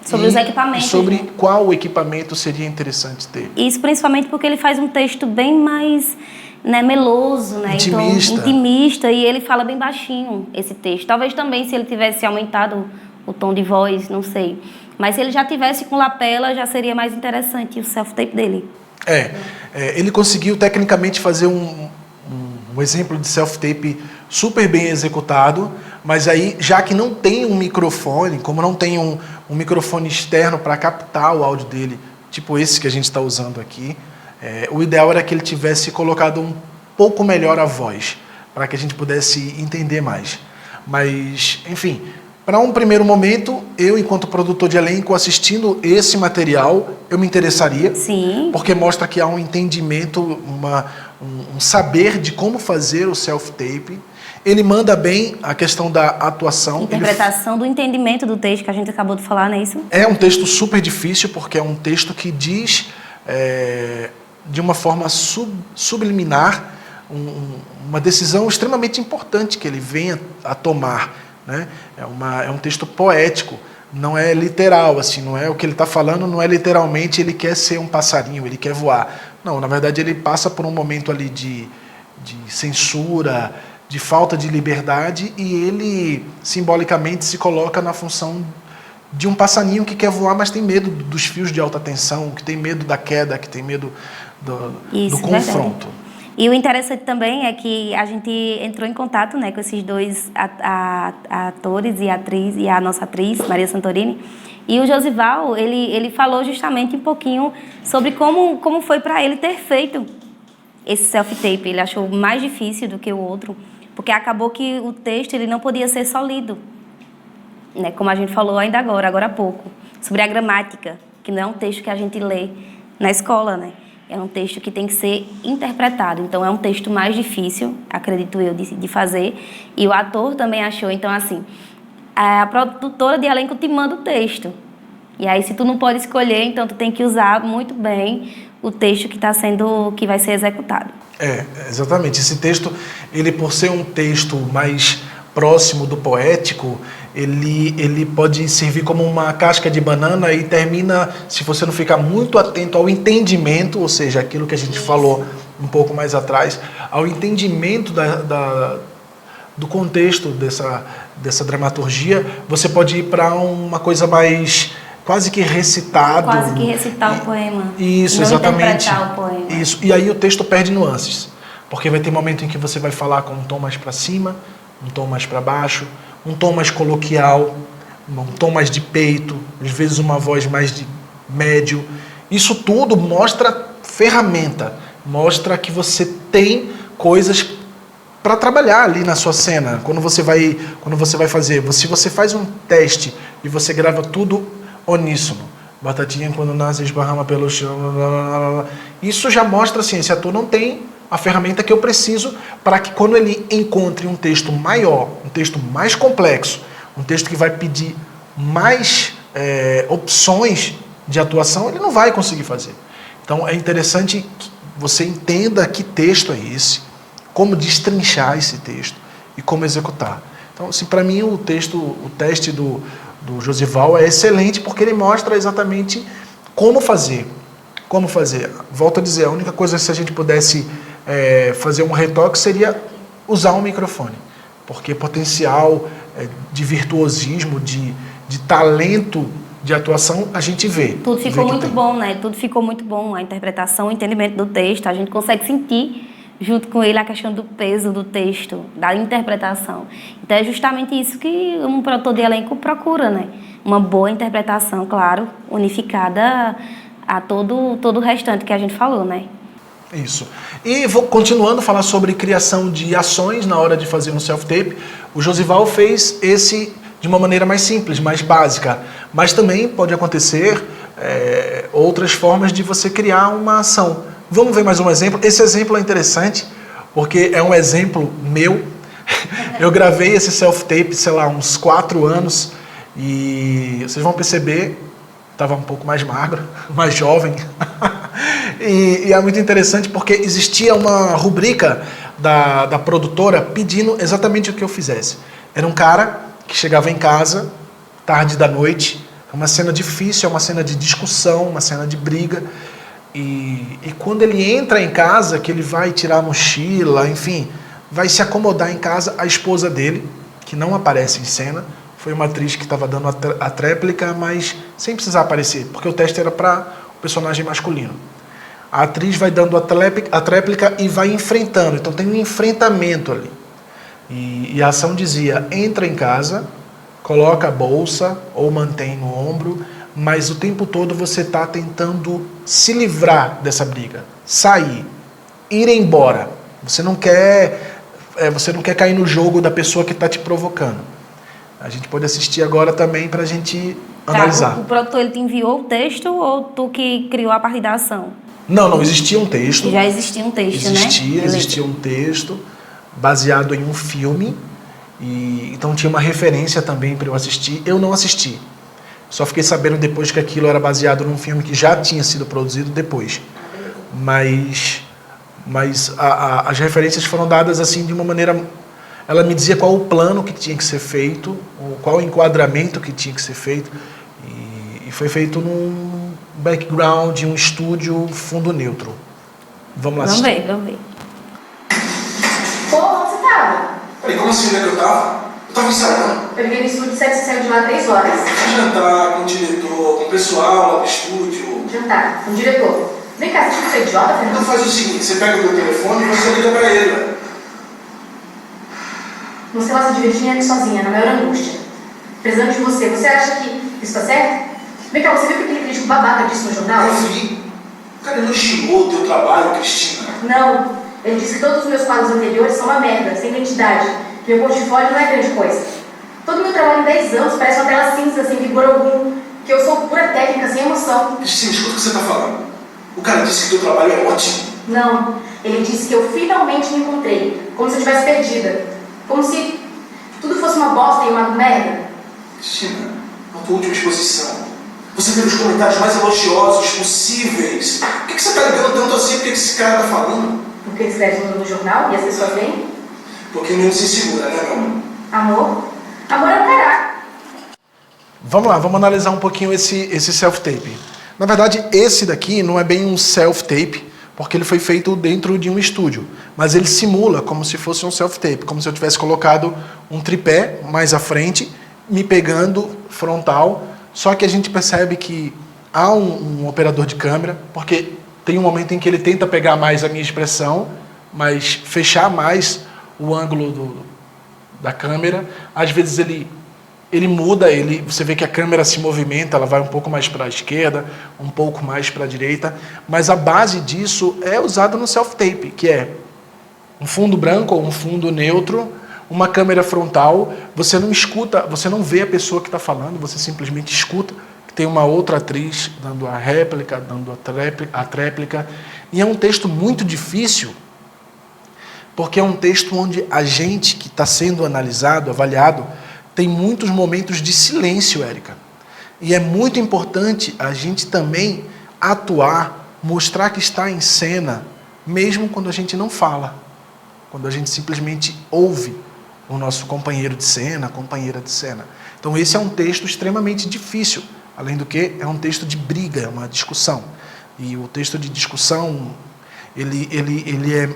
Sobre os equipamentos. Sobre né? qual equipamento seria interessante ter. Isso principalmente porque ele faz um texto bem mais meloso, né? Intimista. Então, intimista, e ele fala bem baixinho esse texto. Talvez também se ele tivesse aumentado o tom de voz, não sei. Mas se ele já tivesse com lapela, já seria mais interessante o self-tape dele. Ele conseguiu tecnicamente fazer um exemplo de self-tape super bem executado, mas aí, já que não tem um microfone, como não tem um microfone externo para captar o áudio dele, tipo esse que a gente está usando aqui, o ideal era que ele tivesse colocado um pouco melhor a voz, para que a gente pudesse entender mais. Mas, enfim, para um primeiro momento, eu, enquanto produtor de elenco, assistindo esse material, eu me interessaria. Sim. Porque mostra que há um entendimento, um saber de como fazer o self-tape. Ele manda bem a questão da atuação. Interpretação do entendimento do texto que a gente acabou de falar, não é isso? É um texto super difícil, porque é um texto que diz de uma forma subliminar uma decisão extremamente importante que ele vem a tomar. Né? É um texto poético, não é literal, assim, não é o que ele está falando, não é literalmente ele quer ser um passarinho, ele quer voar. Não, na verdade ele passa por um momento ali de censura, de falta de liberdade, e ele simbolicamente se coloca na função de um passarinho que quer voar, mas tem medo dos fios de alta tensão, que tem medo da queda, que tem medo do confronto. Verdade. E o interessante também é que a gente entrou em contato, né, com esses dois atores e atriz, e a nossa atriz, Maria Santorini. E o Josival, ele falou justamente um pouquinho sobre como foi para ele ter feito esse self-tape. Ele achou mais difícil do que o outro, porque acabou que o texto ele não podia ser só lido, né, como a gente falou agora há pouco, sobre a gramática, que não é um texto que a gente lê na escola, né? É um texto que tem que ser interpretado. Então, é um texto mais difícil, acredito eu, de fazer. E o ator também achou. Então, assim, a produtora de elenco te manda o texto. E aí, se tu não pode escolher, então tu tem que usar muito bem o texto que vai ser executado. Exatamente. Esse texto, ele por ser um texto mais próximo do poético, ele pode servir como uma casca de banana e termina, se você não ficar muito atento ao entendimento, ou seja, aquilo que a gente falou um pouco mais atrás, ao entendimento do contexto dessa dramaturgia, você pode ir para uma coisa mais quase que recitado. Quase que recitar o poema. Isso, não exatamente. Interpretar o poema. Isso. E aí o texto perde nuances, porque vai ter momento em que você vai falar com um tom mais para cima, um tom mais para baixo, um tom mais coloquial, um tom mais de peito, às vezes uma voz mais de médio. Isso tudo mostra ferramenta, mostra que você tem coisas para trabalhar ali na sua cena. Quando você vai fazer, se você faz um teste e você grava tudo uníssono, batatinha quando nasce esbarrama pelo chão, isso já mostra assim, esse ator não tem a ferramenta que eu preciso para que quando ele encontre um texto maior, um texto mais complexo, um texto que vai pedir mais opções de atuação, ele não vai conseguir fazer. Então é interessante que você entenda que texto é esse, como destrinchar esse texto e como executar. Então, assim, para mim o teste do Josival é excelente porque ele mostra exatamente como fazer. Como fazer. Volto a dizer, a única coisa se a gente pudesse fazer um retoque seria usar um microfone, porque potencial de virtuosismo, de talento de atuação a gente vê. Tudo ficou muito bom, né? Tudo ficou muito bom, a interpretação, o entendimento do texto, a gente consegue sentir junto com ele a questão do peso do texto, da interpretação. Então é justamente isso que um produtor de elenco procura, né? Uma boa interpretação, claro, unificada a todo o restante que a gente falou, né? Isso. E vou continuando a falar sobre criação de ações na hora de fazer um self-tape. O Josival fez esse de uma maneira mais simples, mais básica. Mas também pode acontecer outras formas de você criar uma ação. Vamos ver mais um exemplo. Esse exemplo é interessante porque é um exemplo meu. Eu gravei esse self-tape, sei lá, uns 4 anos. E vocês vão perceber, estava um pouco mais magro, mais jovem. E é muito interessante porque existia uma rubrica da produtora pedindo exatamente o que eu fizesse. Era um cara que chegava em casa, tarde da noite, é uma cena difícil, é uma cena de discussão, uma cena de briga. E quando ele entra em casa, que ele vai tirar a mochila, enfim, vai se acomodar em casa, a esposa dele, que não aparece em cena, foi uma atriz que estava dando a tréplica, mas sem precisar aparecer, porque o teste era para o personagem masculino. A atriz vai dando a tréplica e vai enfrentando. Então tem um enfrentamento ali. E a ação dizia, entra em casa, coloca a bolsa ou mantém no ombro, mas o tempo todo você está tentando se livrar dessa briga, sair, ir embora. Você não quer cair no jogo da pessoa que está te provocando. A gente pode assistir agora também para a gente analisar. O produtor ele te enviou o texto ou tu que criou a partir da ação? Não, existia um texto. Já existia um texto, né? Existia um texto baseado em um filme. E então tinha uma referência também para eu assistir. Eu não assisti. Só fiquei sabendo depois que aquilo era baseado num filme que já tinha sido produzido depois. Mas as referências foram dadas assim de uma maneira... Ela me dizia qual o plano que tinha que ser feito, qual o enquadramento que tinha que ser feito. E foi feito num background, um estúdio fundo neutro. Vamos lá assistir. Vamos ver. Pô, onde você tava? Peraí, como assim, onde é que eu tava? Eu tava ensaiando. Eu liguei no estúdio, você saiu de lá 3 horas. Jantar com o diretor, com o pessoal lá do estúdio. Jantar com o diretor. Vem cá, você é idiota, Fernando? Então faz o seguinte, você pega o meu telefone e você liga pra ele, né? Você vai se divertir aqui sozinha, na maior angústia. Precisando de você. Você acha que isso tá certo? Vem cá, você viu o que aquele crítico babaca disse no jornal? Eu vi. O cara elogiou o teu trabalho, Cristina. Não. Ele disse que todos os meus quadros anteriores são uma merda, sem identidade. Que meu portfólio não é grande coisa. Todo meu trabalho em 10 anos parece uma tela cinza, sem vigor algum. Que eu sou pura técnica, sem emoção. Cristina, escuta o que você tá falando. O cara disse que o teu trabalho é ótimo. Não. Ele disse que eu finalmente me encontrei. Como se eu estivesse perdida. Como se tudo fosse uma bosta e uma merda. Cristina, na tua última exposição, você teve os comentários mais elogiosos possíveis. Por que você tá ligando tanto assim? Por que esse cara tá falando? Porque ele escreve no jornal e as pessoas veem? Porque não se segura, né, meu amor? Amor? Amor é um caralho. Vamos lá, vamos analisar um pouquinho esse self-tape. Na verdade, esse daqui não é bem um self-tape, porque ele foi feito dentro de um estúdio. Mas ele simula como se fosse um self-tape, como se eu tivesse colocado um tripé mais à frente, me pegando frontal. Só que a gente percebe que há um operador de câmera, porque tem um momento em que ele tenta pegar mais a minha expressão, mas fechar mais o ângulo da câmera. Às vezes ele muda, você vê que a câmera se movimenta, ela vai um pouco mais para a esquerda, um pouco mais para a direita, mas a base disso é usada no self-tape, que é um fundo branco ou um fundo neutro, uma câmera frontal, você não escuta, você não vê a pessoa que está falando, você simplesmente escuta que tem uma outra atriz dando a réplica, dando a tréplica, e é um texto muito difícil, porque é um texto onde a gente que está sendo analisado, avaliado, tem muitos momentos de silêncio, Érica. E é muito importante a gente também atuar, mostrar que está em cena, mesmo quando a gente não fala, quando a gente simplesmente ouve o nosso companheiro de cena, companheira de cena. Então esse é um texto extremamente difícil, além do que é um texto de briga, é uma discussão. E o texto de discussão, ele é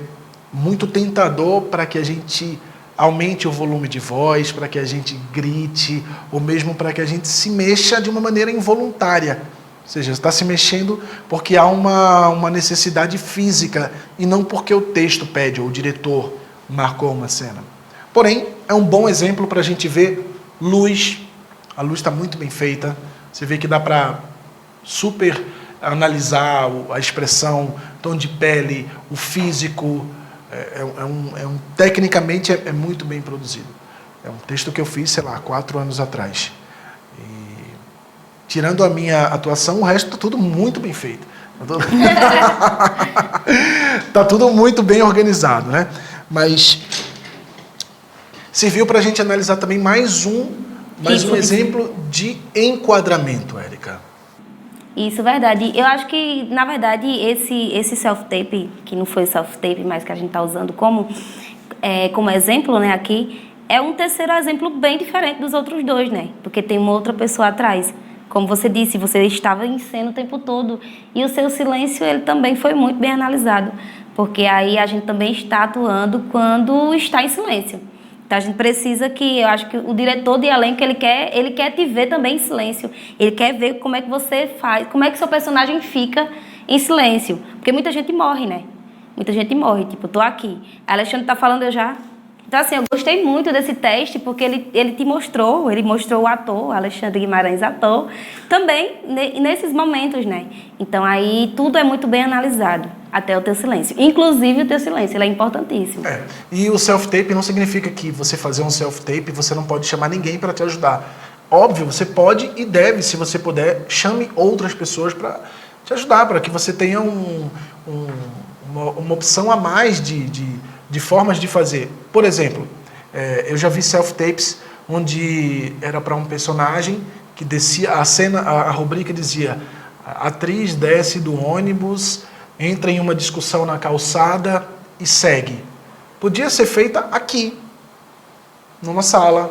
muito tentador para que a gente aumente o volume de voz, para que a gente grite, ou mesmo para que a gente se mexa de uma maneira involuntária. Ou seja, está se mexendo porque há uma necessidade física e não porque o texto pede, ou o diretor marcou uma cena. Porém, é um bom exemplo para a gente ver luz. A luz está muito bem feita. Você vê que dá para super analisar a expressão, tom de pele, o físico. Tecnicamente é muito bem produzido. É um texto que eu fiz, sei lá, 4 anos atrás. E, tirando a minha atuação, o resto está tudo muito bem feito. Está tudo muito bem organizado, né? Mas serviu para a gente analisar também mais um exemplo de enquadramento, Érica. Isso, verdade. Eu acho que, na verdade, esse self-tape, que não foi self-tape, mas que a gente está usando como exemplo, né, aqui, é um terceiro exemplo bem diferente dos outros dois, né? Porque tem uma outra pessoa atrás. Como você disse, você estava em cena o tempo todo. E o seu silêncio, ele também foi muito bem analisado. Porque aí a gente também está atuando quando está em silêncio. Então a gente precisa eu acho que o diretor de elenco, ele quer te ver também em silêncio. Ele quer ver como é que você faz, como é que seu personagem fica em silêncio. Porque muita gente morre, né? Muita gente morre, tipo, eu tô aqui. A Alexandre tá falando, eu já... Então assim, eu gostei muito desse teste, porque ele mostrou o ator, Alexandre Guimarães, ator, também nesses momentos, né? Então aí tudo é muito bem analisado. Até o teu silêncio. Inclusive o teu silêncio, ele é importantíssimo. E o self-tape não significa que você fazer um self-tape, você não pode chamar ninguém para te ajudar. Óbvio, você pode e deve, se você puder, chame outras pessoas para te ajudar, para que você tenha uma opção a mais de formas de fazer. Por exemplo, eu já vi self-tapes onde era para um personagem que descia, a rubrica dizia: a atriz desce do ônibus, entra em uma discussão na calçada e segue. Podia ser feita aqui, numa sala.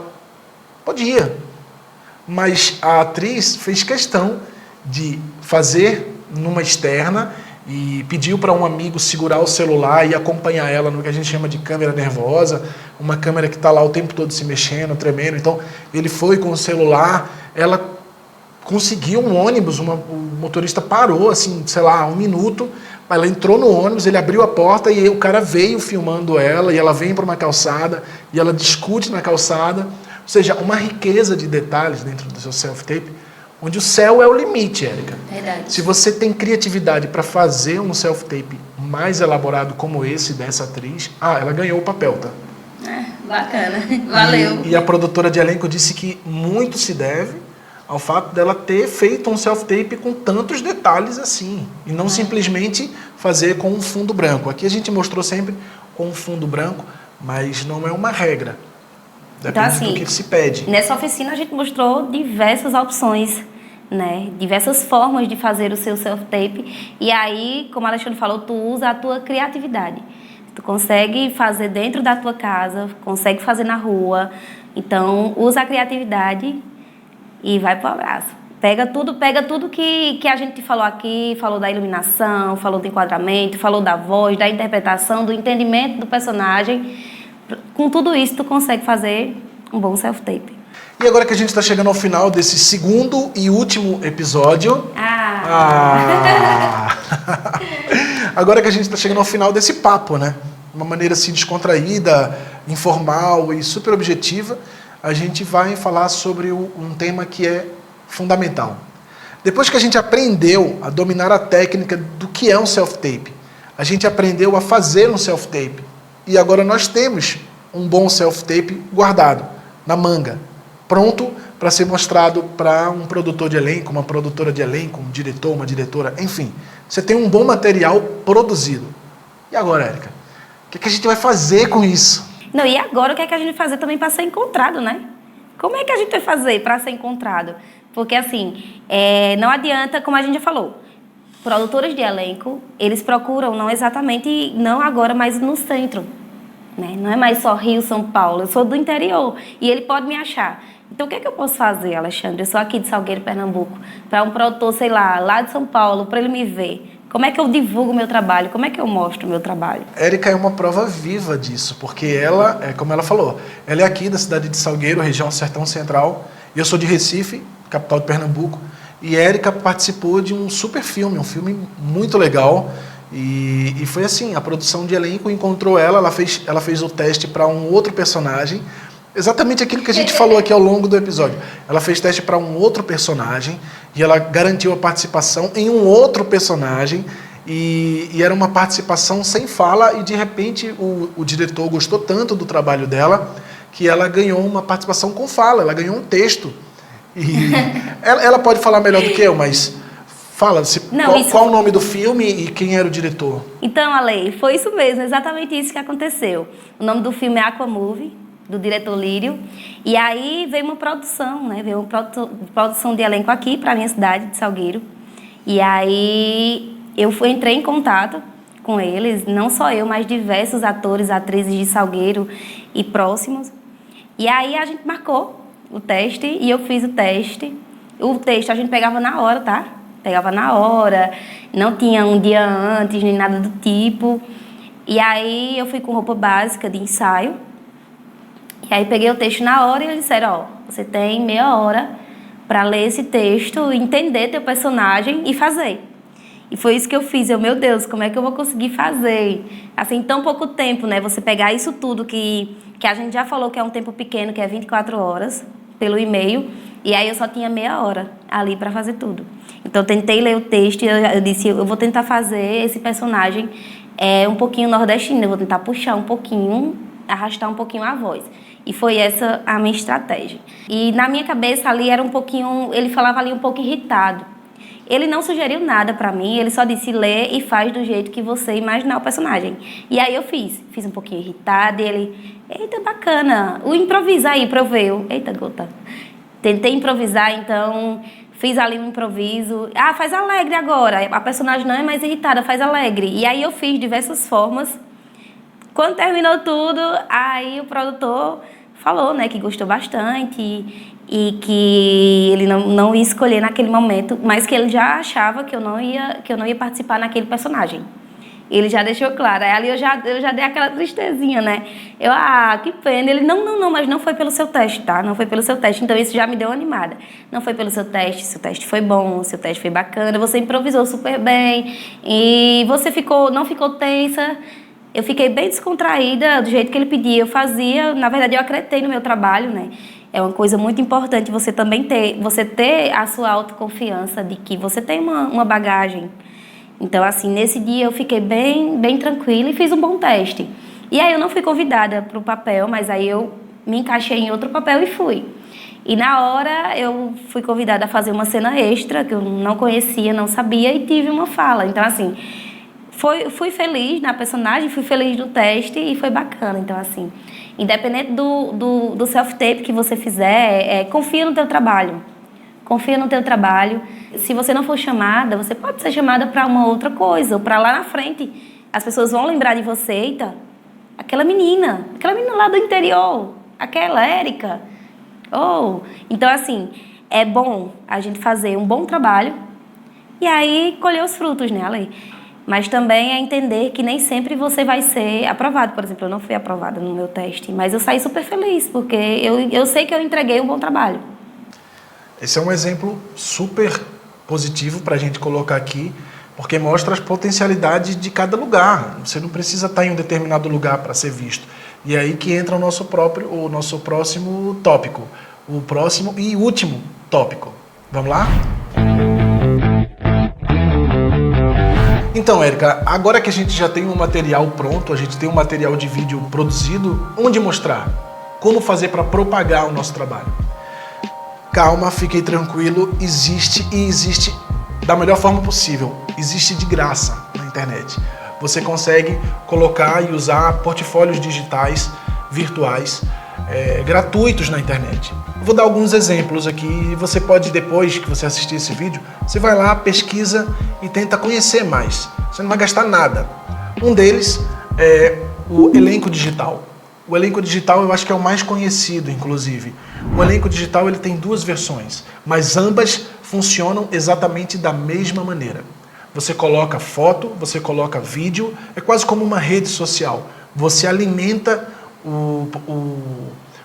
Podia. Mas a atriz fez questão de fazer numa externa e pediu para um amigo segurar o celular e acompanhar ela no que a gente chama de câmera nervosa, uma câmera que está lá o tempo todo se mexendo, tremendo. Então, ele foi com o celular, ela conseguiu um ônibus, o motorista parou, assim, sei lá, 1 minuto, ela entrou no ônibus, ele abriu a porta e o cara veio filmando ela, e ela vem para uma calçada, e ela discute na calçada. Ou seja, uma riqueza de detalhes dentro do seu self-tape, onde o céu é o limite, Érica. Verdade. Se você tem criatividade para fazer um self-tape mais elaborado como esse dessa atriz, ela ganhou o papel, tá? Bacana. Valeu. E a produtora de elenco disse que muito se deve ao fato dela ter feito um self-tape com tantos detalhes assim, e não simplesmente fazer com um fundo branco. Aqui a gente mostrou sempre com um fundo branco, mas não é uma regra. Depende Então, assim, do que se pede. Nessa oficina a gente mostrou diversas opções, né? Diversas formas de fazer o seu self-tape. E aí, como o Alexandre falou, tu usa a tua criatividade. Tu consegue fazer dentro da tua casa, consegue fazer na rua. Então, usa a criatividade e vai pro abraço. Pega tudo que a gente falou aqui, falou da iluminação, falou do enquadramento, falou da voz, da interpretação, do entendimento do personagem. Com tudo isso, tu consegue fazer um bom self-tape. E agora que a gente está chegando ao final desse segundo e último episódio... Agora que a gente está chegando ao final desse papo, né? Uma maneira assim descontraída, informal e super objetiva, a gente vai falar sobre um tema que é fundamental. Depois que a gente aprendeu a dominar a técnica do que é um self-tape, a gente aprendeu a fazer um self-tape. E agora nós temos um bom self-tape guardado, na manga, pronto para ser mostrado para um produtor de elenco, uma produtora de elenco, um diretor, uma diretora, enfim. Você tem um bom material produzido. E agora, Érica? O que a gente vai fazer com isso? Não, e agora o que é que a gente vai fazer também para ser encontrado, né? Como é que a gente vai fazer para ser encontrado? Porque, assim, não adianta, como a gente já falou, produtores de elenco, eles procuram não agora, mas no centro. Né? Não é mais só Rio, São Paulo, eu sou do interior e ele pode me achar. Então, o que é que eu posso fazer, Alexandre? Eu sou aqui de Salgueiro, Pernambuco, para um produtor, sei lá de São Paulo, para ele me ver. Como é que eu divulgo o meu trabalho? Como é que eu mostro o meu trabalho? Érica é uma prova viva disso, porque ela, como ela falou, ela é aqui da cidade de Salgueiro, região Sertão Central, e eu sou de Recife, capital de Pernambuco, e Érica participou de um super filme, um filme muito legal, e foi assim, a produção de elenco encontrou ela fez o teste para um outro personagem, exatamente aquilo que a gente falou aqui ao longo do episódio. Ela fez teste para um outro personagem e ela garantiu a participação em um outro personagem e era uma participação sem fala e de repente o diretor gostou tanto do trabalho dela que ela ganhou uma participação com fala, ela ganhou um texto. E ela pode falar melhor do que eu, mas fala, qual o nome do filme e quem era o diretor? Então, Ale, foi isso mesmo, exatamente isso que aconteceu. O nome do filme é Aquamovie, do diretor Lírio. E aí veio uma produção, né? Veio uma produção de elenco aqui para a minha cidade, de Salgueiro. E aí entrei em contato com eles, não só eu, mas diversos atores, atrizes de Salgueiro e próximos. E aí a gente marcou o teste e eu fiz o teste. O texto a gente pegava na hora, tá? Pegava na hora, não tinha um dia antes, nem nada do tipo. E aí eu fui com roupa básica de ensaio. E aí peguei o texto na hora e eles disseram, você tem meia hora para ler esse texto, entender teu personagem e fazer. E foi isso que eu fiz. Meu Deus, como é que eu vou conseguir fazer? Assim, em tão pouco tempo, né? Você pegar isso tudo que a gente já falou que é um tempo pequeno, que é 24 horas, pelo e-mail, e aí eu só tinha meia hora ali para fazer tudo. Então, eu tentei ler o texto e eu disse, eu vou tentar fazer esse personagem um pouquinho nordestino, eu vou tentar puxar um pouquinho, arrastar um pouquinho a voz. E foi essa a minha estratégia. E na minha cabeça ali era um pouquinho, ele falava ali um pouco irritado. Ele não sugeriu nada pra mim, ele só disse, lê e faz do jeito que você imaginar o personagem. E aí eu fiz um pouquinho irritado e ele, eita, bacana, o improvisa aí pra eu ver. Eita, gota. Tentei improvisar, então fiz ali um improviso. Faz alegre agora, a personagem não é mais irritada, faz alegre. E aí eu fiz diversas formas. Quando terminou tudo, aí o produtor falou, né, que gostou bastante e que ele não ia escolher naquele momento, mas que ele já achava que eu não ia participar naquele personagem. Ele já deixou claro. Aí ali eu já dei aquela tristezinha, né? Que pena. Ele, não, mas não foi pelo seu teste, tá? Não foi pelo seu teste. Então isso já me deu uma animada. Não foi pelo seu teste foi bom, seu teste foi bacana, você improvisou super bem e você não ficou tensa. Eu fiquei bem descontraída, do jeito que ele pedia, eu fazia. Na verdade, eu acreditei no meu trabalho, né? É uma coisa muito importante você também ter a sua autoconfiança de que você tem uma bagagem. Então, assim, nesse dia eu fiquei bem tranquila e fiz um bom teste. E aí eu não fui convidada para o papel, mas aí eu me encaixei em outro papel e fui. E na hora eu fui convidada a fazer uma cena extra, que eu não conhecia, não sabia, e tive uma fala. Então, assim, fui feliz na personagem, fui feliz no teste e foi bacana. Então, assim, independente do self-tape que você fizer, confia no teu trabalho. Confia no teu trabalho. Se você não for chamada, você pode ser chamada para uma outra coisa, ou para lá na frente. As pessoas vão lembrar de você, eita, aquela menina lá do interior, aquela Érica. Então, assim, é bom a gente fazer um bom trabalho e aí colher os frutos, né, Ale? Mas também é entender que nem sempre você vai ser aprovado. Por exemplo, eu não fui aprovada no meu teste, mas eu saí super feliz, porque eu sei que eu entreguei um bom trabalho. Esse é um exemplo super positivo para a gente colocar aqui, porque mostra as potencialidades de cada lugar. Você não precisa estar em um determinado lugar para ser visto. E é aí que entra o nosso próximo tópico, o próximo e último tópico. Vamos lá? Então, Érica, agora que a gente já tem um material pronto, a gente tem um material de vídeo produzido, onde mostrar? Como fazer para propagar o nosso trabalho? Calma, fique tranquilo, existe da melhor forma possível, existe de graça na internet. Você consegue colocar e usar portfólios digitais, virtuais, gratuitos na internet. Vou dar alguns exemplos aqui e você pode, depois que você assistir esse vídeo, você vai lá, pesquisa e tenta conhecer mais. Você não vai gastar nada. Um deles é o elenco digital. O elenco digital eu acho que é o mais conhecido, inclusive. O elenco digital ele tem duas versões, mas ambas funcionam exatamente da mesma maneira. Você coloca foto, você coloca vídeo, é quase como uma rede social. Você alimenta o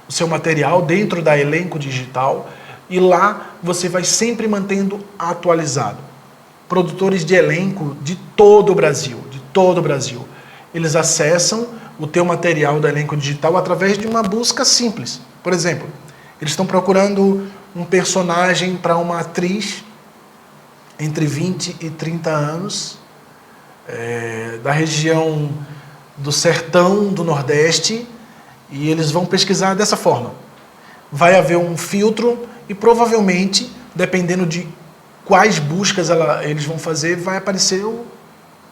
seu material dentro da elenco digital e lá você vai sempre mantendo atualizado. Produtores de elenco de todo o Brasil, eles acessam o teu material do elenco digital através de uma busca simples. Por exemplo, eles estão procurando um personagem para uma atriz entre 20 e 30 anos, da região do sertão do Nordeste, e eles vão pesquisar dessa forma. Vai haver um filtro e provavelmente, dependendo de quais buscas eles vão fazer, vai aparecer o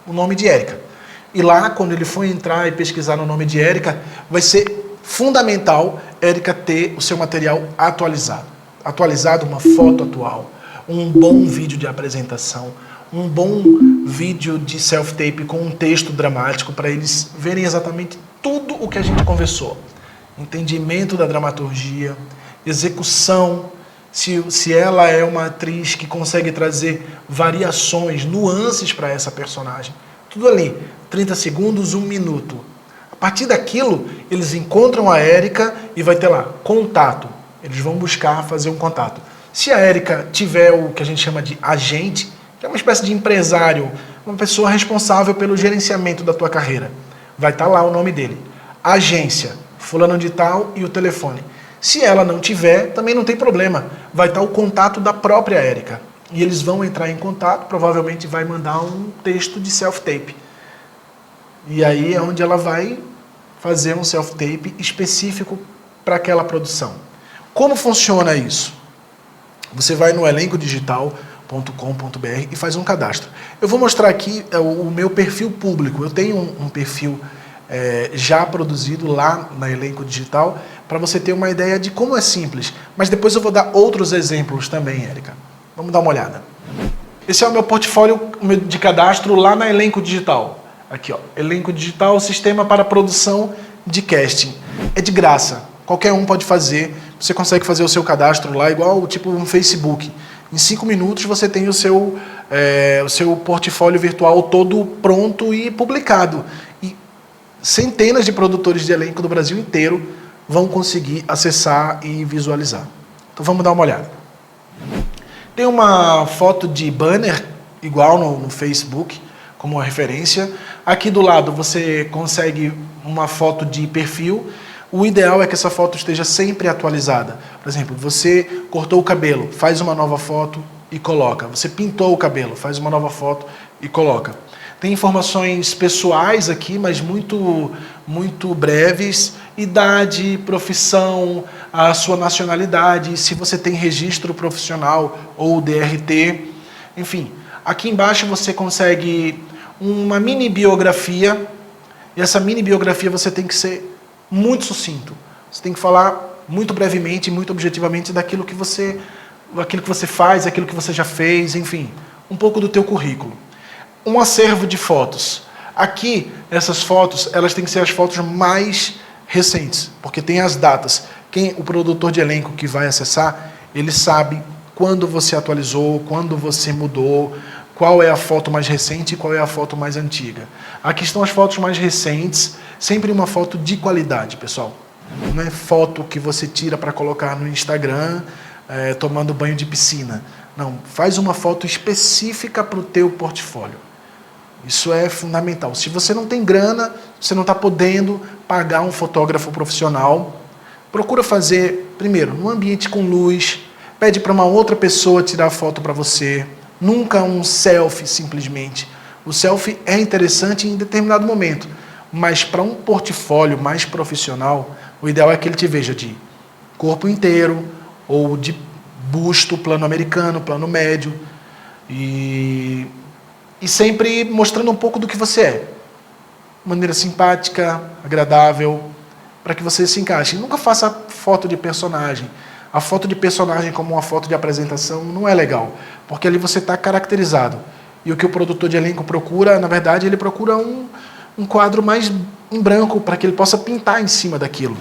nome de Érica. E lá, quando ele for entrar e pesquisar no nome de Érica, vai ser fundamental Érica ter o seu material atualizado. Atualizado, uma foto atual, um bom vídeo de apresentação, um bom vídeo de self-tape com um texto dramático para eles verem exatamente tudo o que a gente conversou. Entendimento da dramaturgia, execução, se ela é uma atriz que consegue trazer variações, nuances para essa personagem. Tudo ali, 30 segundos, 1 minuto. A partir daquilo, eles encontram a Érica e vai ter lá, contato. Eles vão buscar fazer um contato. Se a Érica tiver o que a gente chama de agente, que é uma espécie de empresário, uma pessoa responsável pelo gerenciamento da tua carreira, vai estar lá o nome dele. Agência, fulano de tal e o telefone. Se ela não tiver, também não tem problema. Vai estar o contato da própria Érica. E eles vão entrar em contato, provavelmente vai mandar um texto de self-tape. E aí é onde ela vai fazer um self-tape específico para aquela produção. Como funciona isso? Você vai no elencodigital.com.br e faz um cadastro. Eu vou mostrar aqui o meu perfil público. Eu tenho um perfil já produzido lá na Elenco Digital para você ter uma ideia de como é simples. Mas depois eu vou dar outros exemplos também, Érica. Vamos dar uma olhada. Esse é o meu portfólio de cadastro lá na Elenco Digital. Aqui, ó, Elenco Digital, sistema para produção de casting. É de graça. qualquer um pode fazer. Você consegue fazer o seu cadastro lá, igual tipo um Facebook. Em 5 minutos você tem o seu portfólio virtual todo pronto e publicado. E centenas de produtores de elenco do Brasil inteiro vão conseguir acessar e visualizar. Então vamos dar uma olhada. Tem uma foto de banner igual no Facebook, como uma referência. Aqui do lado você consegue uma foto de perfil. O ideal é que essa foto esteja sempre atualizada. Por exemplo, você cortou o cabelo, faz uma nova foto e coloca. Você pintou o cabelo, faz uma nova foto e coloca. Tem informações pessoais aqui, mas muito breves. Idade, profissão, a sua nacionalidade, se você tem registro profissional ou DRT. Enfim, aqui embaixo você consegue uma mini biografia. E essa mini biografia você tem que ser muito sucinto. Você tem que falar muito brevemente, muito objetivamente daquilo que você faz, aquilo que você já fez, enfim, um pouco do teu currículo. Um acervo de fotos. Aqui, essas fotos, elas têm que ser as fotos mais recentes, porque tem as datas. O produtor de elenco que vai acessar, ele sabe quando você atualizou, quando você mudou, qual é a foto mais recente e qual é a foto mais antiga. Aqui estão as fotos mais recentes, sempre uma foto de qualidade, pessoal. Não é foto que você tira para colocar no Instagram, tomando banho de piscina. Não, faz uma foto específica para o teu portfólio. Isso é fundamental. Se você não tem grana, você não está podendo pagar um fotógrafo profissional, procura fazer, primeiro, num ambiente com luz, pede para uma outra pessoa tirar a foto para você. Nunca um selfie, simplesmente. O selfie é interessante em determinado momento, mas para um portfólio mais profissional, o ideal é que ele te veja de corpo inteiro ou de busto, plano americano, plano médio, e sempre mostrando um pouco do que você é. De maneira simpática, agradável, para que você se encaixe. Nunca faça foto de personagem. A foto de personagem como uma foto de apresentação não é legal, porque ali você está caracterizado. E o que o produtor de elenco procura, na verdade, ele procura um quadro mais em branco, para que ele possa pintar em cima daquilo.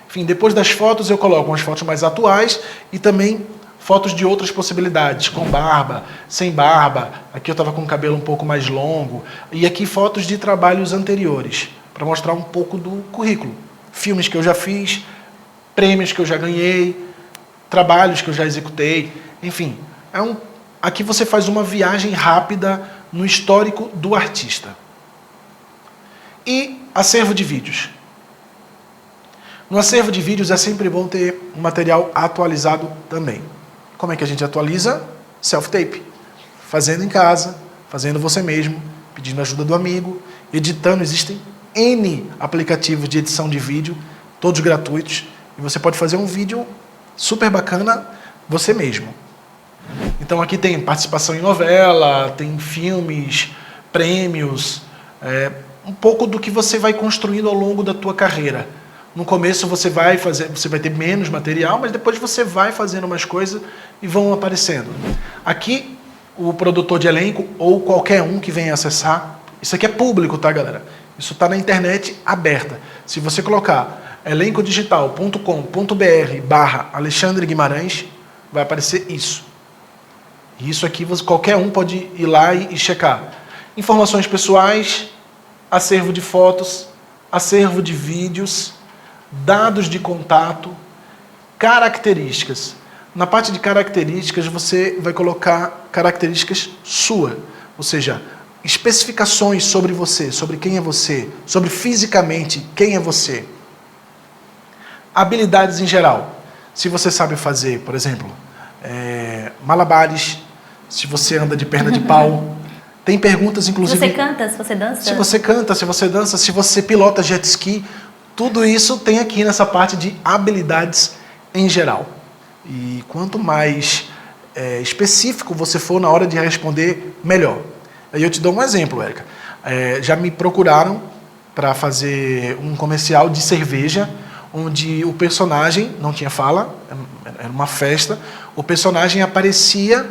Enfim, depois das fotos eu coloco umas fotos mais atuais e também fotos de outras possibilidades, com barba, sem barba. Aqui eu estava com o cabelo um pouco mais longo. E aqui fotos de trabalhos anteriores, para mostrar um pouco do currículo. Filmes que eu já fiz, prêmios que eu já ganhei, trabalhos que eu já executei. Enfim, aqui você faz uma viagem rápida no histórico do artista. E acervo de vídeos. No acervo de vídeos é sempre bom ter um material atualizado também. Como é que a gente atualiza? Self-tape. Fazendo em casa, fazendo você mesmo, pedindo ajuda do amigo, editando. Existem N aplicativos de edição de vídeo, todos gratuitos, e você pode fazer um vídeo super bacana você mesmo. Então aqui tem participação em novela, tem filmes, prêmios, um pouco do que você vai construindo ao longo da tua carreira. No começo você vai ter menos material, mas depois você vai fazendo umas coisas e vão aparecendo. Aqui, o produtor de elenco ou qualquer um que venha acessar, isso aqui é público, tá, galera? Isso está na internet aberta. Se você colocar elencodigital.com.br/Alexandre Guimarães, vai aparecer isso. E isso aqui qualquer um pode ir lá e checar. Informações pessoais, acervo de fotos, acervo de vídeos, dados de contato, características. Na parte de características, você vai colocar características sua, ou seja, especificações sobre você, sobre quem é você, sobre fisicamente quem é você. Habilidades em geral. Se você sabe fazer, por exemplo, malabares, se você anda de perna de pau. Tem perguntas, inclusive... Se você canta, se você dança. Se você canta, se você dança, se você pilota jet ski, tudo isso tem aqui nessa parte de habilidades em geral. E quanto mais específico você for na hora de responder, melhor. Aí eu te dou um exemplo, Érica. Já me procuraram para fazer um comercial de cerveja, onde o personagem não tinha fala, era uma festa, o personagem aparecia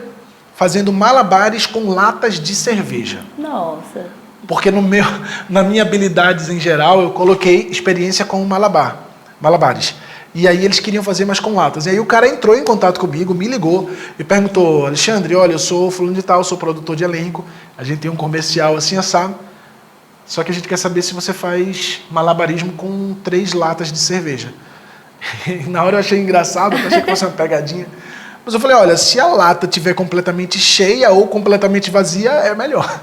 fazendo malabares com latas de cerveja. Nossa. Porque na minha habilidades em geral, eu coloquei experiência com o malabar. malabares. E aí eles queriam fazer, mas com latas. E aí o cara entrou em contato comigo, me ligou e perguntou: Alexandre, olha, eu sou fulano de tal, sou produtor de elenco, a gente tem um comercial assim, assado, só que a gente quer saber se você faz malabarismo com 3 latas de cerveja. E na hora eu achei engraçado, eu achei que fosse uma pegadinha. Mas eu falei, olha, se a lata estiver completamente cheia ou completamente vazia, é melhor.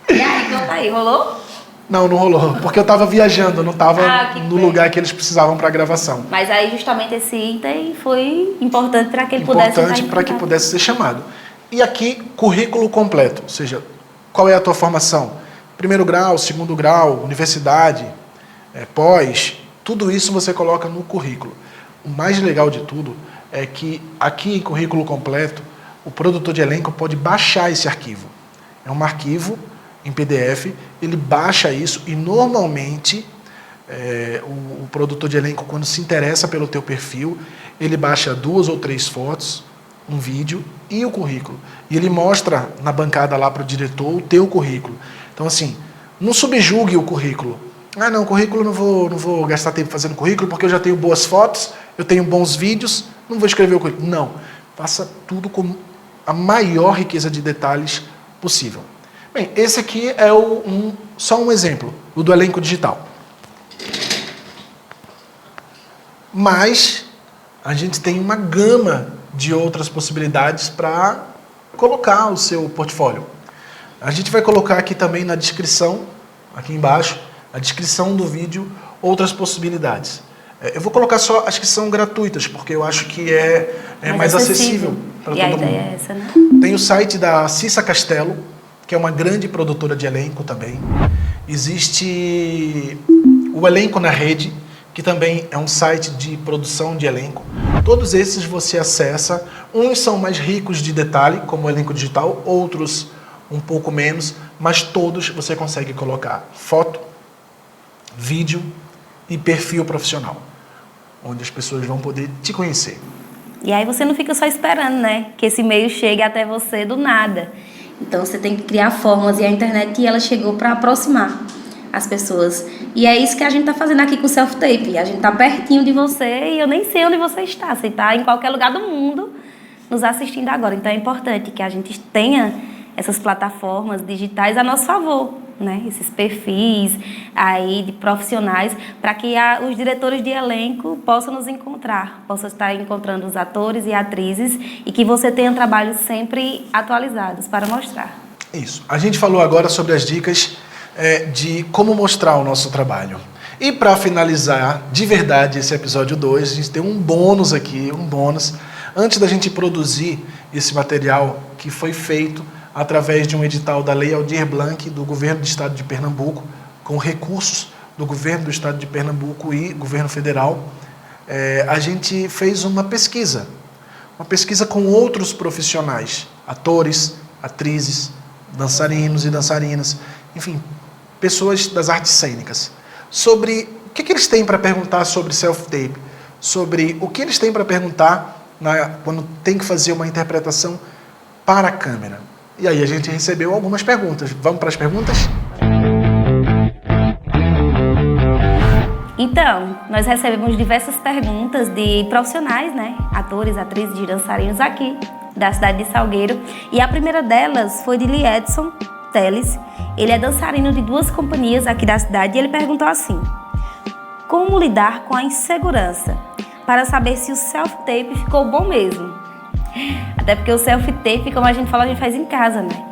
E aí, conta aí, rolou? Não rolou, porque eu estava viajando, eu não estava no pena. lugar que eles precisavam para a gravação. Mas aí justamente esse item foi importante para que ele pudesse estar Importante para que pudesse ser chamado. E aqui, currículo completo, ou seja, qual é a tua formação? 1º grau, 2º grau, universidade, pós, tudo isso você coloca no currículo. O mais legal de tudo é que aqui em currículo completo, o produtor de elenco pode baixar esse arquivo. É um arquivo em PDF, ele baixa isso e normalmente o produtor de elenco, quando se interessa pelo teu perfil, ele baixa 2 ou 3 fotos, um vídeo e o currículo. E ele mostra na bancada lá para o diretor o teu currículo. Então assim, não subjugue o currículo. Ah não, currículo não vou gastar tempo fazendo currículo porque eu já tenho boas fotos, eu tenho bons vídeos, não vou escrever o currículo. Não, faça tudo com a maior riqueza de detalhes possível. Bem, esse aqui é só um exemplo, o do elenco digital. Mas a gente tem uma gama de outras possibilidades para colocar o seu portfólio. A gente vai colocar aqui também na descrição, aqui embaixo, a descrição do vídeo, outras possibilidades. Eu vou colocar só as que são gratuitas, porque eu acho que é mais acessível para todo mundo. E a ideia é essa, né? Tem o site da Cissa Castelo, que é uma grande produtora de elenco também. Existe o Elenco na Rede, que também é um site de produção de elenco. Todos esses você acessa. Uns são mais ricos de detalhe, como o elenco digital, outros um pouco menos, mas todos você consegue colocar foto, vídeo e perfil profissional, onde as pessoas vão poder te conhecer. E aí você não fica só esperando, né? Que esse e-mail chegue até você do nada. Então você tem que criar formas, e a internet ela chegou para aproximar as pessoas. E é isso que a gente está fazendo aqui com o Self-Tape. A gente está pertinho de você e eu nem sei onde você está. Você está em qualquer lugar do mundo nos assistindo agora. Então é importante que a gente tenha essas plataformas digitais a nosso favor, né? Esses perfis aí de profissionais, para que os diretores de elenco possam nos encontrar, possam estar encontrando os atores e atrizes e que você tenha trabalhos sempre atualizados para mostrar. Isso. A gente falou agora sobre as dicas de como mostrar o nosso trabalho. E para finalizar de verdade esse episódio 2, a gente tem um bônus aqui, antes da gente produzir esse material que foi feito através de um edital da Lei Aldir Blanc do Governo do Estado de Pernambuco, com recursos do Governo do Estado de Pernambuco e Governo Federal, a gente fez uma pesquisa com outros profissionais, atores, atrizes, dançarinos e dançarinas, enfim, pessoas das artes cênicas, sobre o que eles têm para perguntar sobre self-tape, sobre o que eles têm para perguntar quando tem que fazer uma interpretação para a câmera. E aí a gente recebeu algumas perguntas. Vamos para as perguntas? Então, nós recebemos diversas perguntas de profissionais, né? Atores, atrizes e dançarinos aqui da cidade de Salgueiro. E a primeira delas foi de Liedson Teles. Ele é dançarino de 2 companhias aqui da cidade e ele perguntou assim: como lidar com a insegurança para saber se o self-tape ficou bom mesmo? Até porque o self-tape, como a gente fala, a gente faz em casa, né?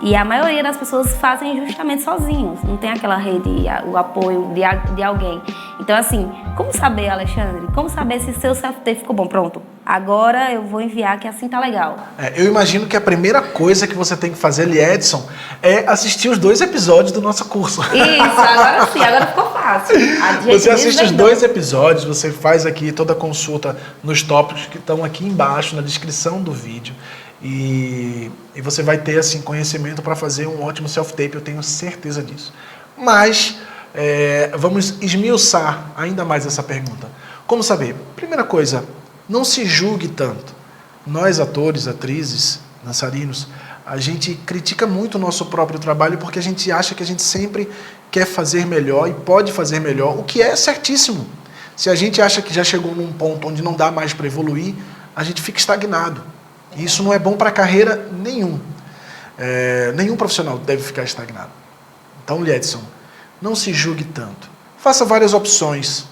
E a maioria das pessoas fazem justamente sozinhos. Não tem aquela rede, o apoio de alguém. Então, assim, como saber, Alexandre? Como saber se seu self-tape ficou bom? Pronto, agora eu vou enviar que assim tá legal. Eu imagino que a primeira coisa que você tem que fazer, Liedson, é assistir os 2 episódios do nosso curso. Isso, agora sim, agora ficou fácil. Você assiste os 2 episódios, você faz aqui toda a consulta nos tópicos que estão aqui embaixo, na descrição do vídeo. E você vai ter assim, conhecimento para fazer um ótimo self-tape, eu tenho certeza disso. Mas vamos esmiuçar ainda mais essa pergunta. Como saber? Primeira coisa, não se julgue tanto. Nós, atores, atrizes, dançarinos, A gente critica muito o nosso próprio trabalho porque a gente acha que a gente sempre quer fazer melhor e pode fazer melhor, o que é certíssimo. Se a gente acha que já chegou num ponto onde não dá mais para evoluir, a gente fica estagnado. E isso não é bom para a carreira nenhum. Nenhum profissional deve ficar estagnado. Então, Liedson, não se julgue tanto. Faça várias opções.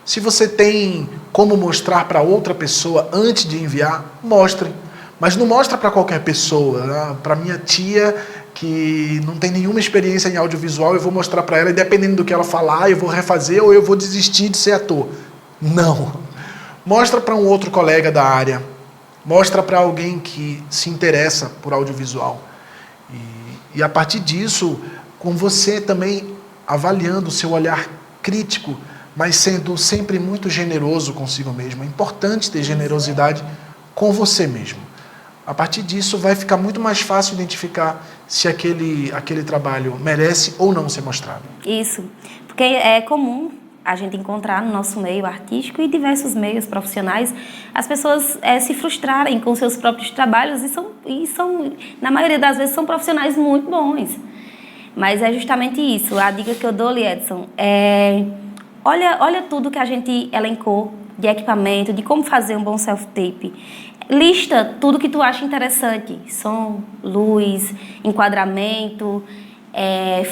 Se você tem como mostrar para outra pessoa antes de enviar, mostre. Mas não mostra para qualquer pessoa. Né? Para minha tia, que não tem nenhuma experiência em audiovisual, eu vou mostrar para ela e dependendo do que ela falar, eu vou refazer ou eu vou desistir de ser ator. Não. Mostra para um outro colega da área. Mostra para alguém que se interessa por audiovisual. E a partir disso, com você também avaliando o seu olhar crítico, mas sendo sempre muito generoso consigo mesmo. É importante ter generosidade com você mesmo. A partir disso, vai ficar muito mais fácil identificar se aquele trabalho merece ou não ser mostrado. Isso, porque é comum a gente encontrar no nosso meio artístico e diversos meios profissionais as pessoas se frustrarem com seus próprios trabalhos e são, na maioria das vezes, são profissionais muito bons. Mas é justamente isso. A dica que eu dou, Liedson, olha tudo que a gente elencou de equipamento, de como fazer um bom self-tape. Lista tudo que tu acha interessante. Som, luz, enquadramento,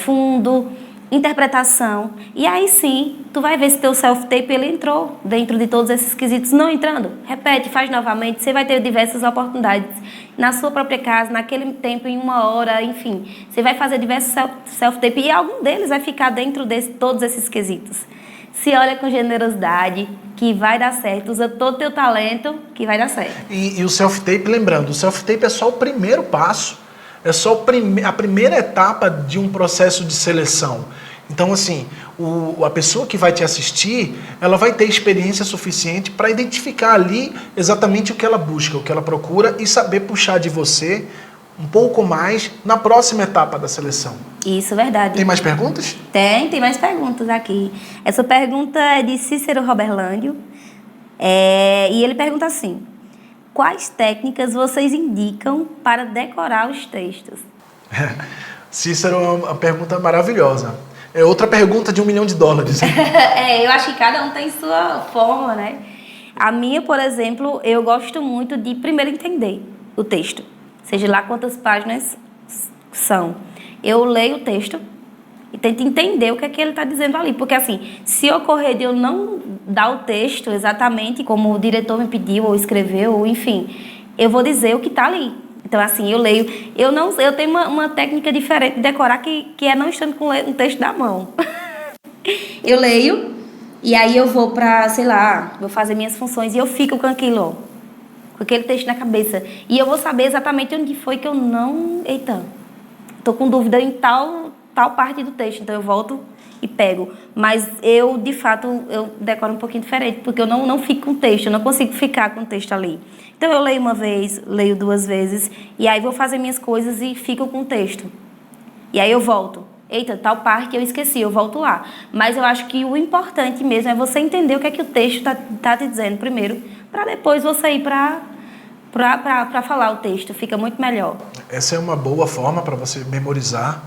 fundo, interpretação. E aí sim, tu vai ver se teu self-tape ele entrou dentro de todos esses quesitos. Não entrando, repete, faz novamente. Você vai ter diversas oportunidades na sua própria casa, naquele tempo, em 1 hora, enfim. Você vai fazer diversos self-tape e algum deles vai ficar dentro de todos esses quesitos. Se olha com generosidade, que vai dar certo. Usa todo o teu talento, que vai dar certo. E o self-tape, lembrando, o self-tape é só o primeiro passo. É só a primeira etapa de um processo de seleção. Então, assim, a pessoa que vai te assistir, ela vai ter experiência suficiente para identificar ali exatamente o que ela busca, o que ela procura e saber puxar de você um pouco mais na próxima etapa da seleção. Isso, verdade. Tem mais perguntas? Tem mais perguntas aqui. Essa pergunta é de Cícero Roberlândio. E ele pergunta assim: quais técnicas vocês indicam para decorar os textos? Cícero, é uma pergunta maravilhosa. É outra pergunta de $1 milhão. Eu acho que cada um tem sua forma, né? A minha, por exemplo, eu gosto muito de primeiro entender o texto. Seja lá quantas páginas são. Eu leio o texto e tento entender o que é que ele está dizendo ali. Porque, assim, se ocorrer de eu não dar o texto exatamente como o diretor me pediu, ou escreveu, ou enfim, eu vou dizer o que está ali. Então, assim, eu leio. Eu tenho uma técnica diferente de decorar que é não estando com um texto na mão. Eu leio e aí eu vou para, sei lá, vou fazer minhas funções e eu fico com aquilo, com aquele texto na cabeça. E eu vou saber exatamente onde foi que eu não... Eita, estou com dúvida em tal parte do texto, então eu volto e pego. Mas eu, de fato, eu decoro um pouquinho diferente, porque eu não fico com o texto, eu não consigo ficar com o texto ali. Então eu leio uma vez, leio 2 vezes, e aí vou fazer minhas coisas e fico com o texto. E aí eu volto. Eita, tal parte eu esqueci, eu volto lá. Mas eu acho que o importante mesmo é você entender o que é que o texto tá te dizendo primeiro, para depois você ir para falar o texto, fica muito melhor. Essa é uma boa forma para você memorizar.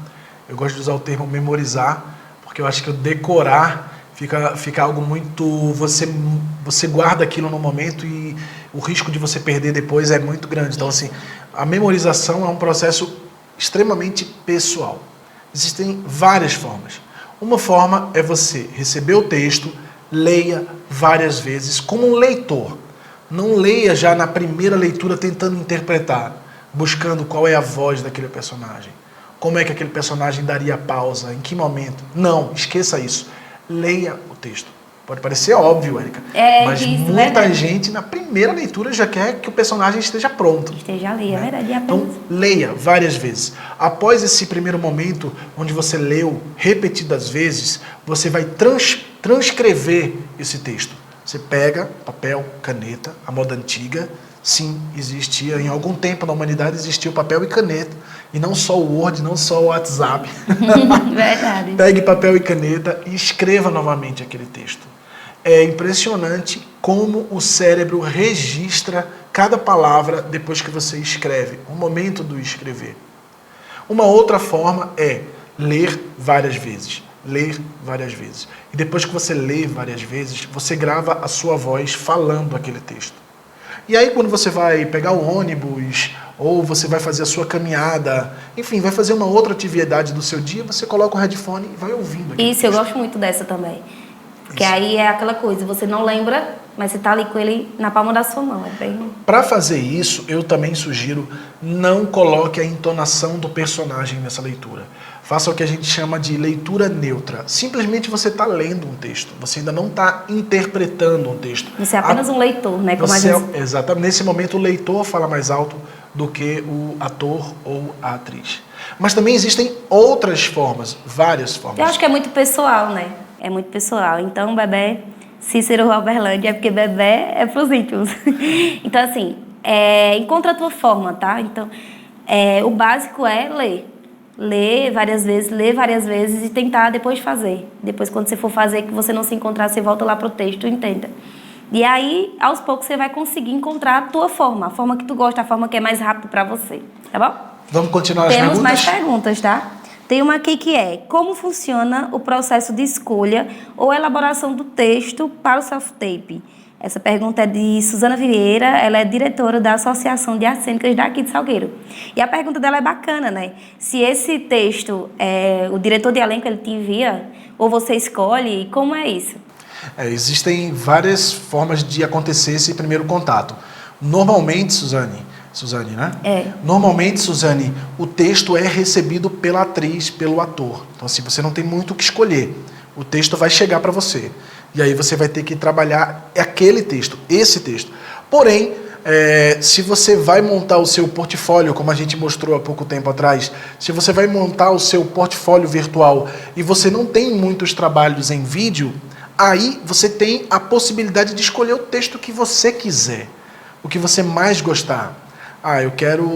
Eu gosto de usar o termo memorizar, porque eu acho que o decorar fica algo muito... Você guarda aquilo no momento e o risco de você perder depois é muito grande. Então, assim, a memorização é um processo extremamente pessoal. Existem várias formas. Uma forma é você receber o texto, leia várias vezes como um leitor. Não leia já na primeira leitura tentando interpretar, buscando qual é a voz daquele personagem. Como é que aquele personagem daria pausa, em que momento. Não, esqueça isso. Leia o texto. Pode parecer óbvio, Érica, mas isso, muita verdade. Gente na primeira leitura já quer que o personagem esteja pronto. Esteja ali, né? É verdade. Então, leia várias vezes. Após esse primeiro momento, onde você leu repetidas vezes, você vai transcrever esse texto. Você pega papel, caneta, a moda antiga. Sim, existia, em algum tempo na humanidade existia o papel e caneta. E não só o Word, não só o WhatsApp. Verdade. Pegue papel e caneta e escreva novamente aquele texto. É impressionante como o cérebro registra cada palavra depois que você escreve, o momento do escrever. Uma outra forma é ler várias vezes. Ler várias vezes. E depois que você lê várias vezes, você grava a sua voz falando aquele texto. E aí quando você vai pegar o ônibus, ou você vai fazer a sua caminhada, enfim, vai fazer uma outra atividade do seu dia, você coloca o headphone e vai ouvindo aquele Isso, eu texto. gosto muito dessa também. Porque aí é aquela coisa, você não lembra, mas você tá ali com ele na palma da sua mão. É bem... Para fazer isso, eu também sugiro não coloque a entonação do personagem nessa leitura. Faça o que a gente chama de leitura neutra. Simplesmente você está lendo um texto, você ainda não está interpretando um texto. Você é apenas um leitor, né? Como Você a gente... exatamente. Nesse momento, o leitor fala mais alto do que o ator ou a atriz. Mas também existem outras formas, várias formas. Eu acho que é muito pessoal, né? É muito pessoal. Então, Bebé, Cícero Roberlândia, é porque Bebé é pros íntimos. Então, assim, encontra a tua forma, tá? Então, o básico é ler. Ler várias vezes e tentar depois fazer. Depois, quando você for fazer, que você não se encontrar, você volta lá pro texto e entenda. E aí, aos poucos, você vai conseguir encontrar a tua forma. A forma que tu gosta, a forma que é mais rápido pra você. Tá bom? Vamos continuar as Temos perguntas? mais perguntas, tá? Tem uma aqui que é: como funciona o processo de escolha ou elaboração do texto para o self-tape? Essa pergunta é de Suzana Vieira, ela é diretora da Associação de Artes Cênicas daqui de Salgueiro. E a pergunta dela é bacana, né? Se esse texto, o diretor de elenco, ele te envia, ou você escolhe, como é isso? Existem várias formas de acontecer esse primeiro contato. Normalmente, Suzane, né? Normalmente, Suzane, o texto é recebido pela atriz, pelo ator. Então, assim, você não tem muito o que escolher. O texto vai chegar para você. E aí você vai ter que trabalhar aquele texto, esse texto. Porém, se você vai montar o seu portfólio, como a gente mostrou há pouco tempo atrás, se você vai montar o seu portfólio virtual e você não tem muitos trabalhos em vídeo, aí você tem a possibilidade de escolher o texto que você quiser, o que você mais gostar.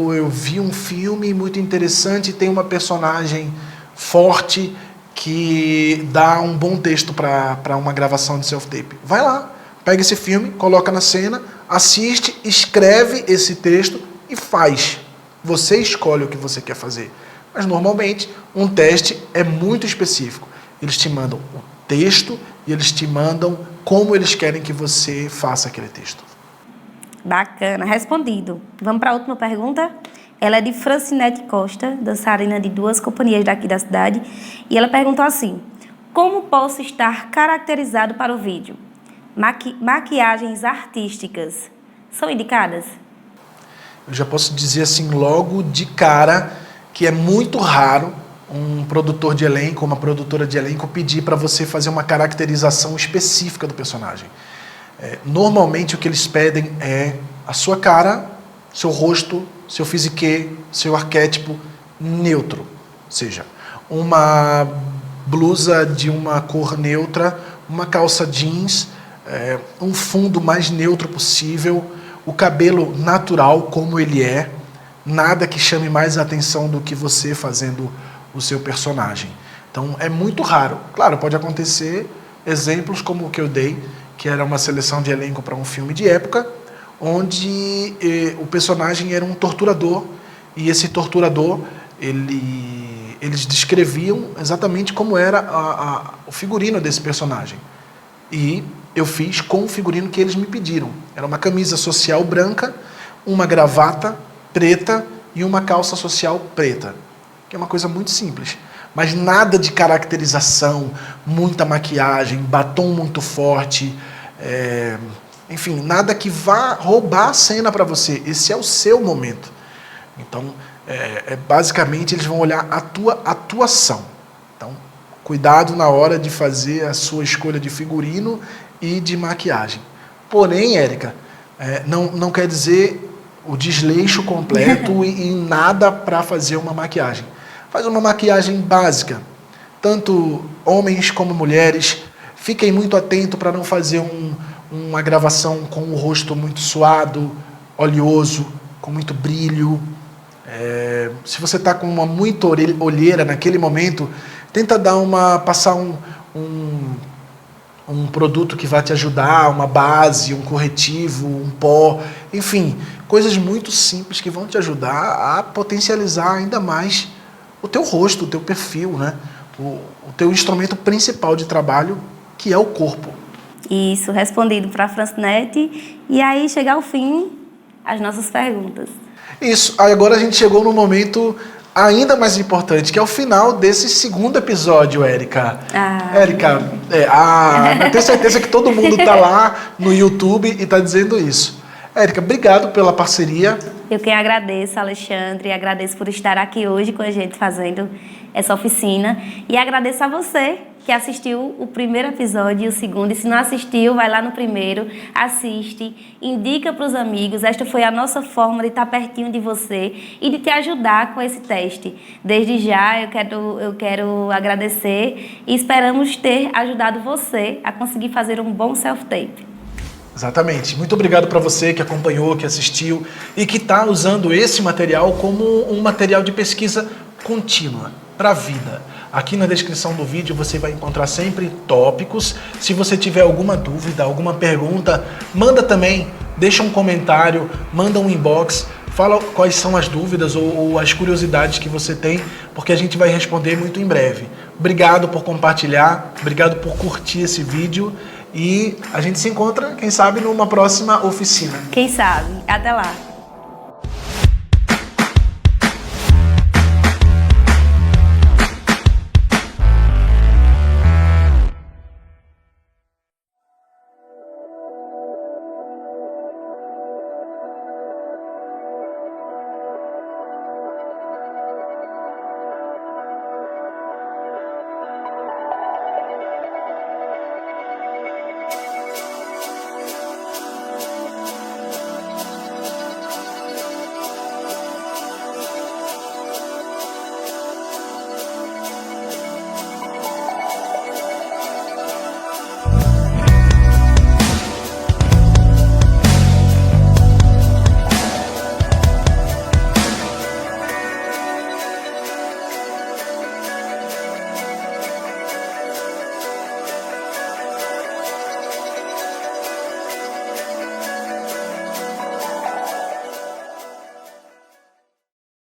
Eu vi um filme muito interessante, tem uma personagem forte que dá um bom texto para uma gravação de self-tape. Vai lá, pega esse filme, coloca na cena, assiste, escreve esse texto e faz. Você escolhe o que você quer fazer. Mas normalmente um teste é muito específico. Eles te mandam o texto e eles te mandam como eles querem que você faça aquele texto. Bacana, respondido. Vamos para a última pergunta? Ela é de Francinete Costa, dançarina de 2 companhias daqui da cidade. E ela perguntou assim: como posso estar caracterizado para o vídeo? Maquiagens artísticas são indicadas? Eu já posso dizer assim logo de cara que é muito raro um produtor de elenco, uma produtora de elenco pedir para você fazer uma caracterização específica do personagem. Normalmente o que eles pedem é a sua cara, seu rosto, seu physique, seu arquétipo neutro. Ou seja, uma blusa de uma cor neutra, uma calça jeans, um fundo mais neutro possível, o cabelo natural como ele é, nada que chame mais a atenção do que você fazendo o seu personagem. Então é muito raro. Claro, pode acontecer exemplos como o que eu dei, que era uma seleção de elenco para um filme de época, onde o personagem era um torturador, e esse torturador, eles descreviam exatamente como era o figurino desse personagem. E eu fiz com o figurino que eles me pediram. Era uma camisa social branca, uma gravata preta e uma calça social preta, que é uma coisa muito simples. Mas nada de caracterização, muita maquiagem, batom muito forte, enfim, nada que vá roubar a cena para você. Esse é o seu momento. Então, basicamente, eles vão olhar a tua atuação. Então, cuidado na hora de fazer a sua escolha de figurino e de maquiagem. Porém, Érica, não quer dizer o desleixo completo e nada para fazer uma maquiagem. Faz uma maquiagem básica. Tanto homens como mulheres, fiquem muito atentos para não fazer uma gravação com o rosto muito suado, oleoso, com muito brilho. Se você está com muita olheira naquele momento, tenta passar um um produto que vai te ajudar, uma base, um corretivo, um pó, enfim, coisas muito simples que vão te ajudar a potencializar ainda mais o teu rosto, o teu perfil, né? O teu instrumento principal de trabalho, que é o corpo. Isso, respondido para a Francinete. E aí, chegar ao fim, as nossas perguntas. Isso, agora a gente chegou no momento ainda mais importante, que é o final desse segundo episódio, Érica. Érica, eu tenho certeza que todo mundo está lá no YouTube e está dizendo isso. Érica, obrigado pela parceria. Eu que agradeço, Alexandre, agradeço por estar aqui hoje com a gente fazendo essa oficina. E agradeço a você que assistiu o primeiro episódio e o segundo. E se não assistiu, vai lá no primeiro, assiste, indica para os amigos. Esta foi a nossa forma de estar pertinho de você e de te ajudar com esse teste. Desde já, eu quero agradecer e esperamos ter ajudado você a conseguir fazer um bom self-tape. Exatamente. Muito obrigado para você que acompanhou, que assistiu e que está usando esse material como um material de pesquisa contínua para a vida. Aqui na descrição do vídeo você vai encontrar sempre tópicos. Se você tiver alguma dúvida, alguma pergunta, manda também, deixa um comentário, manda um inbox, fala quais são as dúvidas ou as curiosidades que você tem, porque a gente vai responder muito em breve. Obrigado por compartilhar, obrigado por curtir esse vídeo e a gente se encontra, quem sabe, numa próxima oficina. Quem sabe? Até lá!